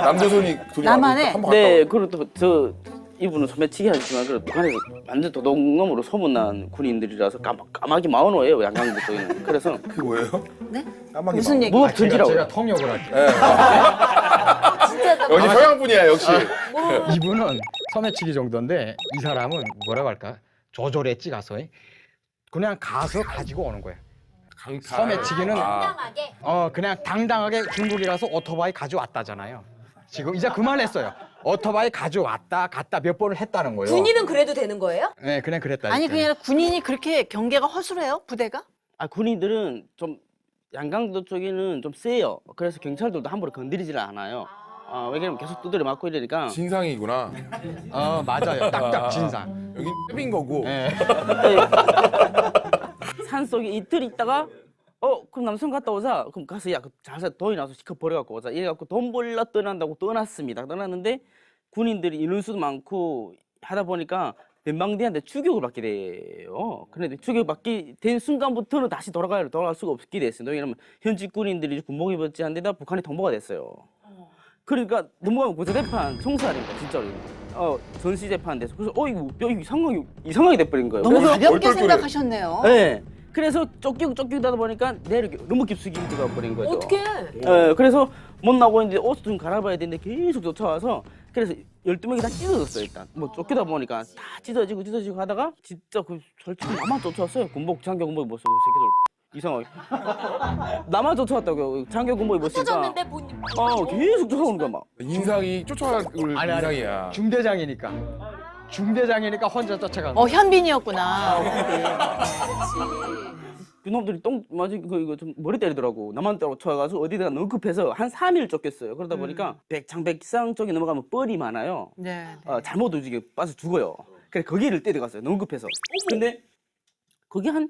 S2: 남조선이 돈이
S1: 나만의?
S2: 한번 갔다
S9: 네
S2: 오고.
S9: 그리고 또 이분은 소매치기 하셨지만 그래도 북한에서 완전 도둑놈으로 소문난 군인들이라서 까마귀 마오노예요 양강도 쪽에는. 그래서
S2: 그게 뭐예요?
S1: 네?
S2: 까마귀
S1: 무슨
S2: 마-
S1: 얘기?
S9: 무업 던지라고.
S4: 제가 통역을 할게요.
S3: 진짜
S2: 역시 서양 분이야 역시.
S4: 이분은 소매치기 정도인데 이 사람은 뭐라고 할까? 조절했지 가서. 그냥 가서 가지고 오는 거예요.
S2: 강탈.
S4: 소매치기는
S3: 당당하게.
S4: 그냥 당당하게 중국에 가서 오토바이 가져왔다잖아요. 지금 이제 그만했어요. 오토바이 가져왔다 갔다 몇 번을 했다는 거예요.
S3: 군인은 그래도 되는 거예요?
S4: 네, 그냥 그랬다.
S1: 아니 그게 아니라 군인이 그렇게 경계가 허술해요? 부대가?
S9: 군인들은 좀 양강도 쪽에는 좀 세요. 그래서 경찰들도 함부로 건드리지를 않아요. 왜냐면 계속 두드려 맞고 이러니까.
S2: 진상이구나.
S4: 맞아요. 딱딱 진상.
S2: 여기 텝인 거고.
S4: 네.
S9: 산속에 이틀 있다가 그럼 남성 갔다 오자. 그럼 가서 자세 돈이 나서 시커 버려갖고 오자. 이래갖고 돈 벌러 떠난다고 떠났습니다. 떠났는데 군인들이 인원수도 많고 하다 보니까 연방대한테 추격을 받게 돼요. 그런데 추격을 받게 된 순간부터는 다시 돌아갈 수가 없게 됐어요. 왜냐면 현직 군인들이 군복 입었지 한 데다 북한이 동포가 됐어요. 그러니까 넘어가면 구제재판 총살입니다. 진짜로. 전시재판 돼서 그래서 이거 상황이 이상하게 돼버린 거예요.
S1: 너무
S9: 그래서
S1: 가볍게
S2: 얼떨결에.
S1: 생각하셨네요.
S9: 네. 그래서 쫓기다 보니까 내려기 너무 깊숙이 들어가 버린 거죠.
S3: 어떻게?
S9: 예, 그래서 못 나오고 있는데 옷을 좀 갈아봐야 되는데 계속 쫓아와서 그래서 12명이 다 찢어졌어요 일단. 뭐 쫓기다 보니까 다 찢어지고 하다가 진짜 그 솔직히 나만 쫓아왔어요. 장교 군복 입었어 그 새끼들. 이상하게. 나만 쫓아왔다고요. 장교 군복 입었으니까.
S3: 터졌는데 본인.
S9: 계속 쫓아오는 거야 막.
S2: 인상이 쫓아올 인상이야.
S4: 중대장이니까 혼자 쫓아간
S1: 현빈이었구나. 현빈.
S9: 그놈들이 이거 좀 머리 때리더라고. 나만 쫓아가서 어디다가 너무 급해서 한 3일 쫓겼어요. 그러다 보니까 장백상 쪽에 넘어가면 뻘이 많아요.
S1: 네.
S9: 잘못 움직여 빠져 죽어요. 그래 거기를 때려갔어요. 너무 급해서. 근데 거기 한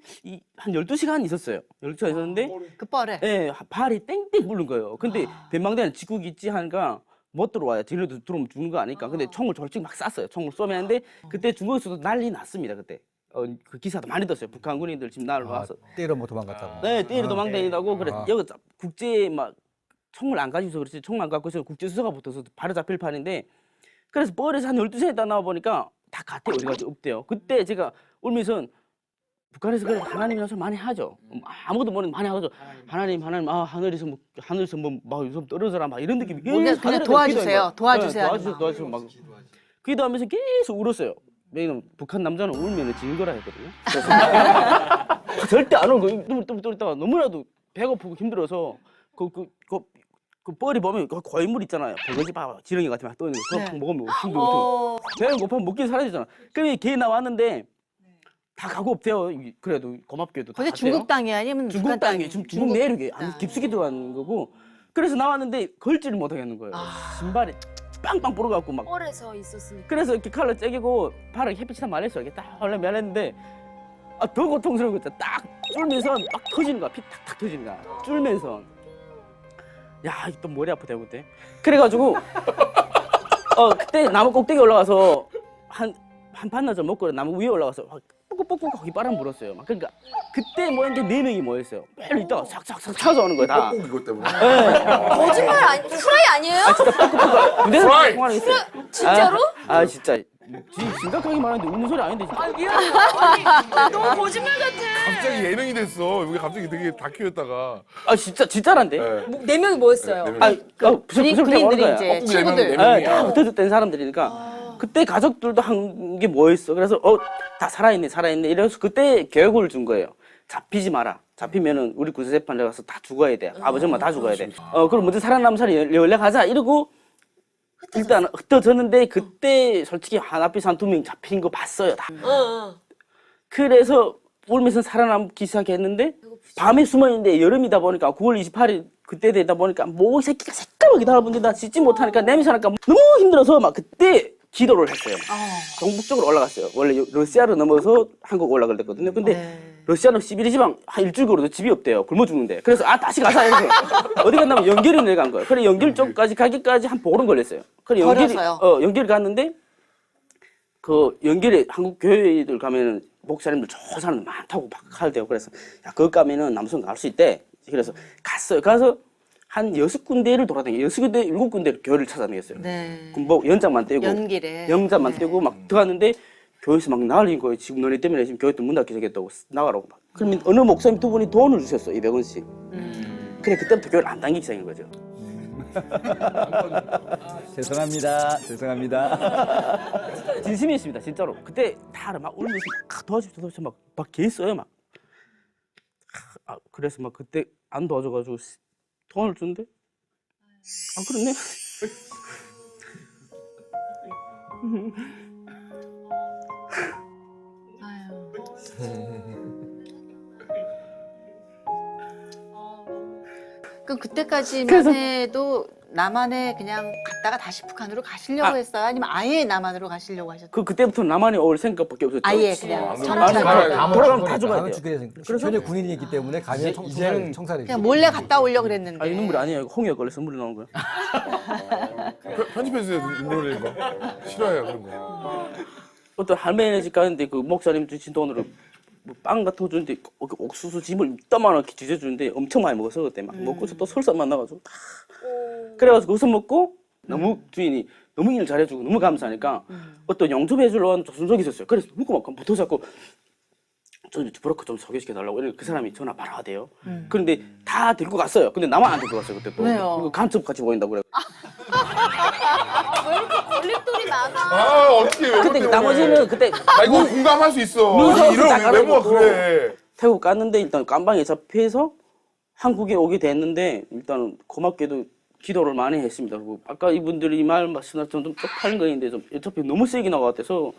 S9: 12시간 있었어요. 12시간 있었는데
S1: 그 뻘에.
S9: 예, 발이 땡땡 부른 거예요. 근데 ben망대는 직국이 있지 하니까 못 들어와요. 뒤로 들어오면 죽는 거 아니까. 근데 총을 졸직 막 쐈어요. 총을 쏘면 하는데 그때 중국에서도 난리 났습니다. 그때. 그 기사도 많이 떴어요. 북한 군인들 지금 나를 와서.
S8: 때려 못 도망갔다고.
S9: 네, 때려 도망다니다고. 그래 여기 국제 막 총을 안 가지고서 그렇지. 총을 안 갖고 있어서 국제 수사가 붙어서 바로 잡힐 판인데 그래서 뻘에서 한 12시에 딱 나와 보니까 다 같아요. 어디 가서 없대요. 그때 제가 울면서 북한에서 그래 하나님이라서 많이 하죠. 아무도 모르는 많이 하죠. 하나님 하늘에서 막 요즘 떨어져라 막 이런 느낌이
S1: 뭔가
S9: 계속
S1: 그냥 도와주세요. 도와주세요.
S9: 도와주세요 막 기도하면서 계속 울었어요. 왜냐면 북한 남자는 울면 지는 거라 했거든요. 그래서 절대 안 울고 또 있다가 너무나도 배고프고 힘들어서 그 뻘이 보면 그 고인물 있잖아요. 버거지 봐 지렁이 같은 막 떠 있는 거 그거 먹으면 힘들고 배는 고파면 먹긴 사라지잖아. 그래 걔 나왔는데 다 가고 없대요. 그래도 고맙게도.
S1: 근데 중국 땅이 아니면
S9: 중국 땅이 중국 내륙에
S1: 땅.
S9: 아주 깊숙이 들어간 거고. 그래서 나왔는데 걸지를 못하겠는 거예요. 신발이 빵빵 부러갖고 막.
S3: 뻘에서 있었으니까.
S9: 그래서 이렇게 칼로 째기고 발을 햇빛이 다 말렸어요. 이렇게 딱 원래 말렸는데 더 고통스러운 거 있다. 딱 쫄면서 막 터지는 거야. 피 탁탁 터지는 거야. 쫄면서. 야, 또 머리 아프대요 그때. 그래가지고 그때 나무 꼭대기 올라가서 한 반나절 먹고 나무 위에 올라가서 뻑뻑뻑뻑 거기 바람 불었어요. 막 그러니까 그때 모인 게 4명이 모였어요. 매일 있다가 싹싹싹 찾아오는 거야 다.
S2: 꼭 이것 때문에.
S3: 거짓말 아니 후라이 아니에요?
S9: 군대에서 통화를 했어요.
S3: 진짜로?
S9: 진짜 심각하게 말하는데 웃는 소리 아닌데 진짜.
S3: 미안해요. 아니, 너무 거짓말 같아.
S2: 갑자기 예능이 됐어. 여기 갑자기 되게 다큐였다가.
S9: 진짜란데.
S3: 네 명이 뭐였어요?
S1: 군인들이 이제 친구들.
S9: 다 흩어졌던 사람들이니까 그때 가족들도 한 게 뭐였어. 그래서 다 살아있네 이래서 그때 교육을 준 거예요. 잡히지 마라. 잡히면은 우리 구세재판에 가서 다 죽어야 돼. 아버지 엄마 다 죽어야 돼. 그럼 먼저 살아남은 사람 연락하자 이러고 일단 흩어졌는데 그때 솔직히 앞에서 한 2명 잡힌 거 봤어요 다. 그래서 울면서 살아남기 시작했는데 밤에 숨어있는데 여름이다 보니까 9월 28일 그때 되다 보니까 모기 새끼가 새까맣게 달아붙는데 나 짖지 못하니까 냄새 나니까 너무 힘들어서 막 그때 기도를 했어요. 동북쪽으로 올라갔어요. 원래 러시아로 넘어서 한국 올라가려 했거든요. 근데 러시아는 시베리 지방 한 일주일 걸어도 집이 없대요. 굶어 죽는데. 그래서 다시 가자 이렇게 어디 갔냐면 연결이 내려간 거예요. 그래 연결 쪽까지 가기까지 한 보름 걸렸어요. 그래 연결이 갔는데 그 연결에 한국 교회들 가면은 목사님들 좋은 사람들 많다고 막 하대요. 그래서 거기 가면은 남성 갈 수 있대. 그래서 갔어요. 가서 한 6군데를 돌아다니고 6군데, 7군데 교회를 찾아다녔어요.
S1: 네.
S9: 뭐 연장만 떼고
S1: 연길에.
S9: 영장만 떼고 막 들어갔는데 교회에서 막 난리인 거예요. 지금 너네 때문에 지금 교회 또 문 닫기 생겼다고 나가라고 막. 그러면 어느 목사님 2분이 돈을 주셨어. 200원씩. 그래 그때부터 교회를 안 다니기 시작한 거죠.
S5: 죄송합니다.
S9: 진심이었습니다. 진짜로. 그때 다 막 울면서 막 도와주셔서 막 개했어요 막. 그래서 막 그때 안 도와줘가지고 돈을 준대. 그렇네.
S1: 그럼 그때까지만 해도 남한에 그냥 갔다가 다시 북한으로 가시려고 했어요? 아니면 아예 남한으로 가시려고 하셨어요?
S9: 그때부터 남한에 올 생각밖에 없었죠.
S1: 아예 그냥
S9: 돌아가면 다 죽어야 돼요.
S8: 그래서 현재 군인이기 때문에 가면 청살이.
S1: 그냥 몰래 갔다 오려고 그랬는데.
S9: 아니 눈물이 아니에요. 홍역 걸려서 눈물이 나오는 거예요.
S2: 편집해주세요. 눈물 흘리는 거. 싫어해요 그런 거.
S9: 어떤 할머니네 집 가는데 그 목사님 주신 돈으로 뭐 빵 같은 거 주는데 옥수수 짐을 이따만하게 지져주는데 엄청 많이 먹었어 그때 막 먹고서 또 설사 만나가지고 다 그래가지고 거기서 먹고 너무 주인이 너무 일 잘해주고 너무 감사하니까 어떤 영접해주러 온 조순석이 있었어요. 그래서 누구 막 붙어서 저 브로커 좀 소개시켜달라고 이러니까 그 사람이 전화 바로 하대요. 그런데 다 데리고 갔어요. 근데 나만 안 데리고 갔어요 그때 또.
S1: 왜요?
S9: 간첩같이 보인다고 그래.
S3: 왜 이렇게 걸림돌이 많아?
S2: 아 어떻게 왜?
S9: 근데 나머지는 그때
S2: 아 이거 공감할 수 있어.
S9: 문서
S2: 이런
S9: 다
S2: 외모가
S9: 깔아놓고.
S2: 그래.
S9: 태국 갔는데 일단 깜방에 잡혀서 한국에 오게 됐는데 일단 고맙게도 기도를 많이 했습니다. 그리고 아까 이분들이 말 말씀하신 좀 쪽팔린 거인데 좀 어차피 너무 세게 나와 같아서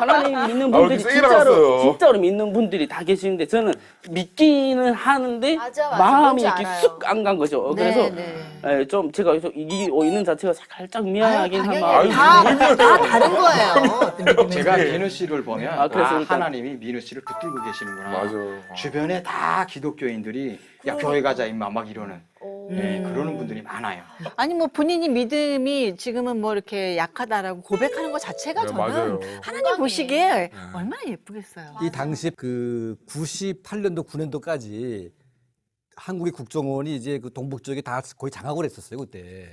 S9: 하나님 믿는 분들이
S2: 세게 나갔어요.
S9: 진짜로 믿는 분들이 다 계시는데 저는 믿기는 하는데
S3: 맞아,
S9: 마음이
S3: 뭔지
S9: 이렇게
S3: 알아요.
S9: 쑥 안 간 거죠. 그래서
S3: 네.
S9: 좀 제가 이기고 있는 자체가 살짝 미안하긴 한
S1: 당연히
S9: 마음이
S1: 다 다른 거예요.
S4: 제가 민우 씨를 보면
S9: 아, 그래서
S4: 아,
S9: 일단-
S4: 하나님이 민우 씨를 붙들고 계시는구나.
S2: 맞아.
S4: 주변에 다 기독교인들이 야 교회 가자 임마 막 이러는 네, 그러는 분들이 많아요.
S1: 아니 뭐 본인이 믿음이 지금은 뭐 이렇게 약하다라고 고백하는 것 자체가
S2: 네,
S1: 저는
S2: 맞아요.
S1: 하나님 보시기에 얼마나 예쁘겠어요.
S8: 이 당시 그 98년도 9년도까지 한국의 국정원이 이제 그 동북 지역에 다 거의 장악을 했었어요 그때.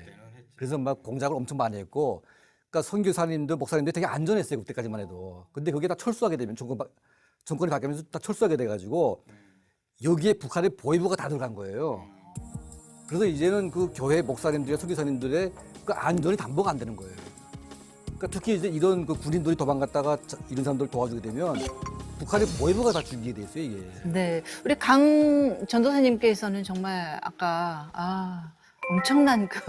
S8: 그래서 막 공작을 엄청 많이 했고, 그러니까 선교사님들 목사님들 되게 안전했어요 그때까지만 해도. 근데 그게 다 철수하게 되면 정권이 바뀌면서 다 철수하게 돼가지고 여기에 북한의 보위부가 다 들어간 거예요. 그래서 이제는 그 교회 목사님들과 선교사님들의 그 안전이 담보가 안 되는 거예요. 그러니까 특히 이제 이런 그 군인들이 도망갔다가 이런 사람들 도와주게 되면 북한의 보위부가 다 죽이게 돼 있어요 이게.
S1: 네, 우리 강 전도사님께서는 정말 아까 엄청난 그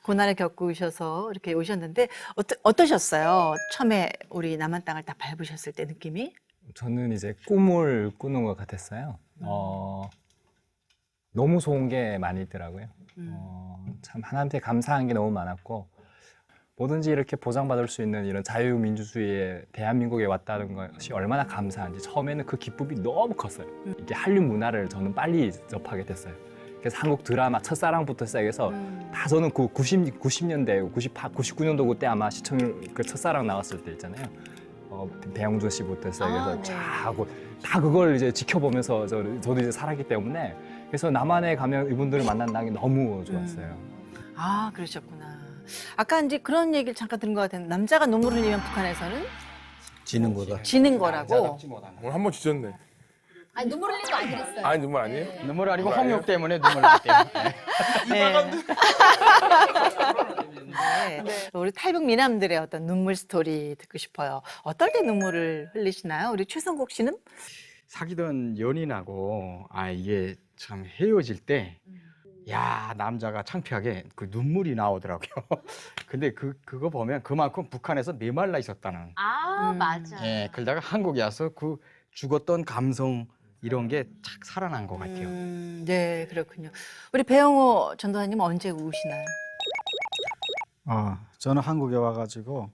S1: 고난을 겪으셔서 이렇게 오셨는데 어떠셨어요? 처음에 우리 남한 땅을 딱 밟으셨을 때 느낌이?
S6: 저는 이제 꿈을 꾸는 것 같았어요. 너무 좋은 게 많이 있더라고요. 참 하나님께 감사한 게 너무 많았고, 뭐든지 이렇게 보장받을 수 있는 이런 자유민주주의에 대한민국에 왔다는 것이 얼마나 감사한지 처음에는 그 기쁨이 너무 컸어요. 이게 한류 문화를 저는 빨리 접하게 됐어요. 그래서 한국 드라마 첫사랑부터 시작해서 다 저는 그 90년대, 99년도 그때 아마 시청률 그 첫사랑 나왔을 때 있잖아요. 배영준 씨부터 시작해서
S1: 네.
S6: 쫙 하고 다 그걸 이제 지켜보면서 저도 이제 살았기 때문에, 그래서 남한에 가면 이분들을 만난다는 게 너무 좋았어요.
S1: 아, 그러셨구나. 아까 이제 그런 얘기를 잠깐 들은 것 같은데 남자가 눈물을 흘리면 북한에서는
S8: 지는 거다.
S1: 지는 거라고.
S2: 오늘 한 번 지졌네.
S3: 아니 눈물 흘린 거 아니랬어요.
S2: 아니 눈물 아니에요?
S4: 눈물 아니고 홍역 때문에 눈물 나기 때문에.
S1: 네. 우리 탈북 미남들의 어떤 눈물 스토리 듣고 싶어요. 어떨 때 눈물을 흘리시나요? 우리 최성국 씨는?
S4: 사귀던 연인하고 이게 참 헤어질 때 야, 남자가 창피하게 그 눈물이 나오더라고요. 근데 그거 보면 그만큼 북한에서 메말라 있었다는.
S3: 맞아.
S4: 예, 그러다가 한국에 와서 그 죽었던 감성 이런 게 착 살아난 것 같아요.
S1: 네, 그렇군요. 우리 배영호 전도사님은 언제 우시나요?
S7: 저는 한국에 와가지고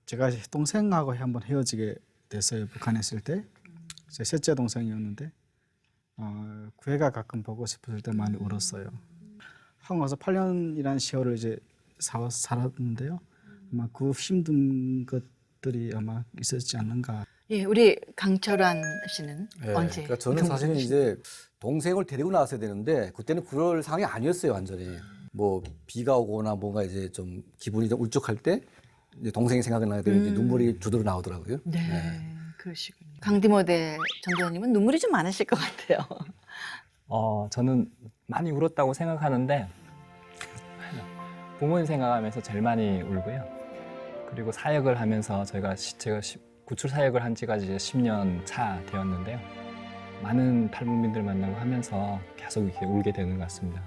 S7: 제가 동생하고 한번 헤어지게 됐어요. 북한에 있을 때. 제 셋째 동생이었는데 교회가 가끔 보고 싶을 때 많이 울었어요. 한국 와서 8년이라는 세월을 이제 살았는데요. 아마 그 힘든 것들이 아마 있었지 않는가.
S1: 예, 우리 강철환 씨는 언제?
S8: 그러니까 저는 사실은 이제 동생을 데리고 나왔어야 되는데 그때는 그럴 상황이 아니었어요 완전히. 뭐 비가 오거나 뭔가 이제 좀 기분이 좀 울적할 때 이제 동생이 생각이 나게 되면 이제 눈물이 주르르 나오더라고요.
S1: 네, 그러시군요. 강디모대 전도사님은 눈물이 좀 많으실 것 같아요.
S6: 저는 많이 울었다고 생각하는데 부모님 생각하면서 제일 많이 울고요. 그리고 사역을 하면서 제가 구출 사역을 한 지가 이제 10년 차 되었는데요. 많은 탈북민들 만나고 하면서 계속 이렇게 울게 되는 것 같습니다.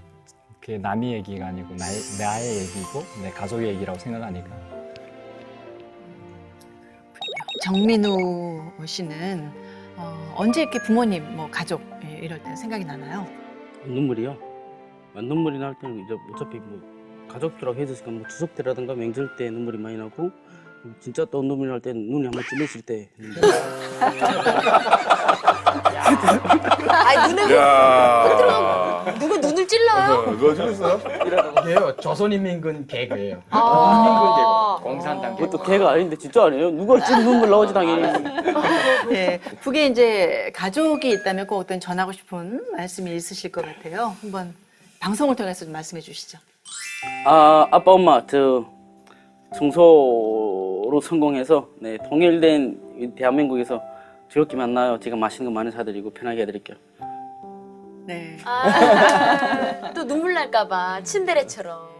S6: 그게 남의 얘기가 아니고 나의 얘기고 내 가족의 얘기라고 생각하니까.
S1: 정민우 씨는 언제 이렇게 부모님, 뭐 가족 이럴 때 생각이 나나요?
S9: 눈물이요? 눈물이 날 때는 이제 어차피 뭐 가족들하고 헤어졌으니까 뭐 추석 때라든가 명절 때 눈물이 많이 나고, 진짜 또 눈물이 날 때는 눈이 한번 찔렸을 때.
S3: 아니 눈에
S2: 야.
S3: 누가 눈을 찔러요?
S2: 그거 찔렸어요?
S4: 이게요 조선인민군 개그예요. 인민군
S3: 아.
S4: 개그, 공산당 개그.
S9: 그것도 걔가 아닌데 진짜 아니에요? 누가 찔 눈물 나오지 당연히.
S1: 네, 북에 이제 가족이 있다면 꼭 어떤 전하고 싶은 말씀이 있으실 것 같아요. 한번 방송을 통해서 좀 말씀해 주시죠.
S9: 아빠 엄마 저 청소로 성공해서 통일된 대한민국에서 즐겁게 만나요. 제가 맛있는 거 많이 사드리고 편하게 해드릴게요.
S1: 네.
S3: 또 눈물 날까봐 츤데레처럼.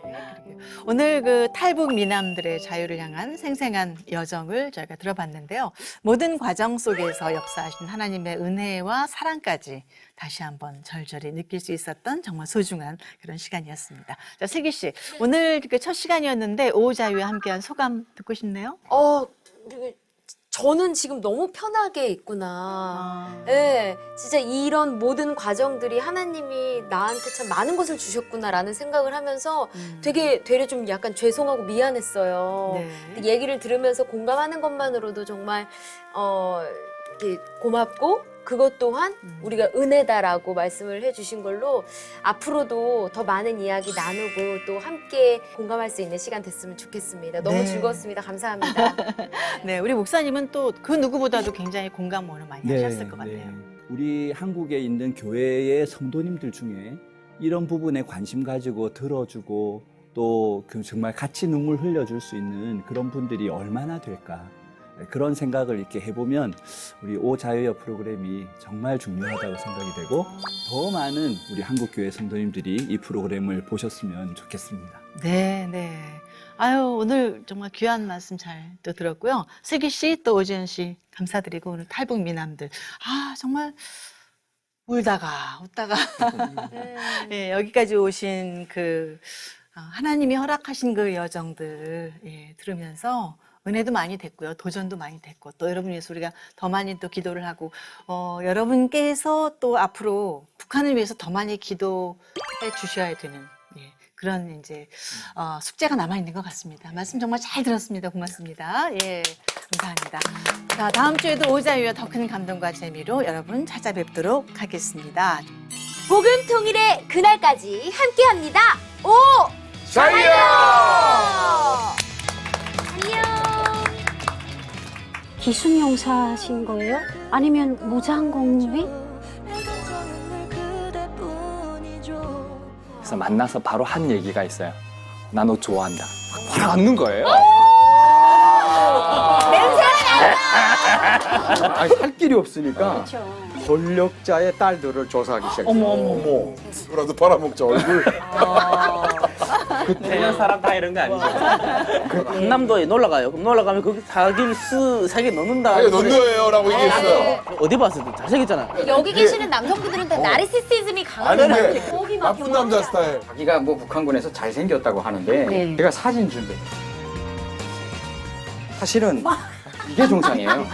S1: 오늘 그 탈북 미남들의 자유를 향한 생생한 여정을 저희가 들어봤는데요. 모든 과정 속에서 역사하신 하나님의 은혜와 사랑까지 다시 한번 절절히 느낄 수 있었던 정말 소중한 그런 시간이었습니다. 자, 슬기 씨, 오늘 그 첫 시간이었는데 오자유와 함께한 소감 듣고 싶네요.
S3: 저는 지금 너무 편하게 있구나. 예, 진짜 이런 모든 과정들이 하나님이 나한테 참 많은 것을 주셨구나라는 생각을 하면서 되게 되려 좀 약간 죄송하고 미안했어요.
S1: 네.
S3: 근데 얘기를 들으면서 공감하는 것만으로도 정말 이렇게 고맙고 그것 또한 우리가 은혜다라고 말씀을 해주신 걸로 앞으로도 더 많은 이야기 나누고 또 함께 공감할 수 있는 시간 됐으면 좋겠습니다. 너무
S1: 네.
S3: 즐거웠습니다. 감사합니다.
S1: 네, 우리 목사님은 또 그 누구보다도 굉장히 공감을 많이 하셨을 것 같아요.
S5: 우리 한국에 있는 교회의 성도님들 중에 이런 부분에 관심 가지고 들어주고 또 그 정말 같이 눈물 흘려줄 수 있는 그런 분들이 얼마나 될까. 그런 생각을 이렇게 해보면 우리 오자유여 프로그램이 정말 중요하다고 생각이 되고 더 많은 우리 한국교회 성도님들이 이 프로그램을 보셨으면 좋겠습니다.
S1: 네, 네. 아유, 오늘 정말 귀한 말씀 잘 또 들었고요. 슬기 씨, 또 오지연 씨 감사드리고 오늘 탈북 미남들. 아, 정말 울다가 웃다가 예, 여기까지 오신 그 하나님이 허락하신 그 여정들 들으면서 은혜도 많이 됐고요. 도전도 많이 됐고 또 여러분 위해서 우리가 더 많이 또 기도를 하고 여러분께서 또 앞으로 북한을 위해서 더 많이 기도해 주셔야 되는 그런 이제 숙제가 남아 있는 것 같습니다. 말씀 정말 잘 들었습니다. 고맙습니다. 예, 감사합니다. 자, 다음 주에도 오자유와 더 큰 감동과 재미로 여러분 찾아뵙도록 하겠습니다.
S3: 복음 통일의 그날까지 함께합니다. 오
S2: 자유여!
S3: 안녕.
S10: 기순용사신 거예요? 아니면 무장공비?
S6: 그래서 만나서 바로 한 얘기가 있어요. 나 너 좋아한다. 바로 앉는 거예요.
S4: 아니, 살 길이 없으니까 권력자의 딸들을 조사하기 시작해요.
S2: 이거라도 팔아먹자 얼굴.
S6: 대년 사람 다 이런 거 아니죠?
S9: 강남도에 놀러 가요. 그럼 놀러 가면 거기 사기 넣는다.
S2: 아니 논도예요라고 얘기했어요.
S9: 어디 봤어도 잘생겼잖아.
S3: 여기 계시는 남성분들은 다 나르시시즘이 강한
S2: 아닌데
S3: 사람들이
S2: 나쁜 남자 스타일.
S4: 자기가 뭐 북한군에서 잘생겼다고 하는데
S10: 네.
S4: 제가 사진 준비했어요. 사실은 이게 정상이에요.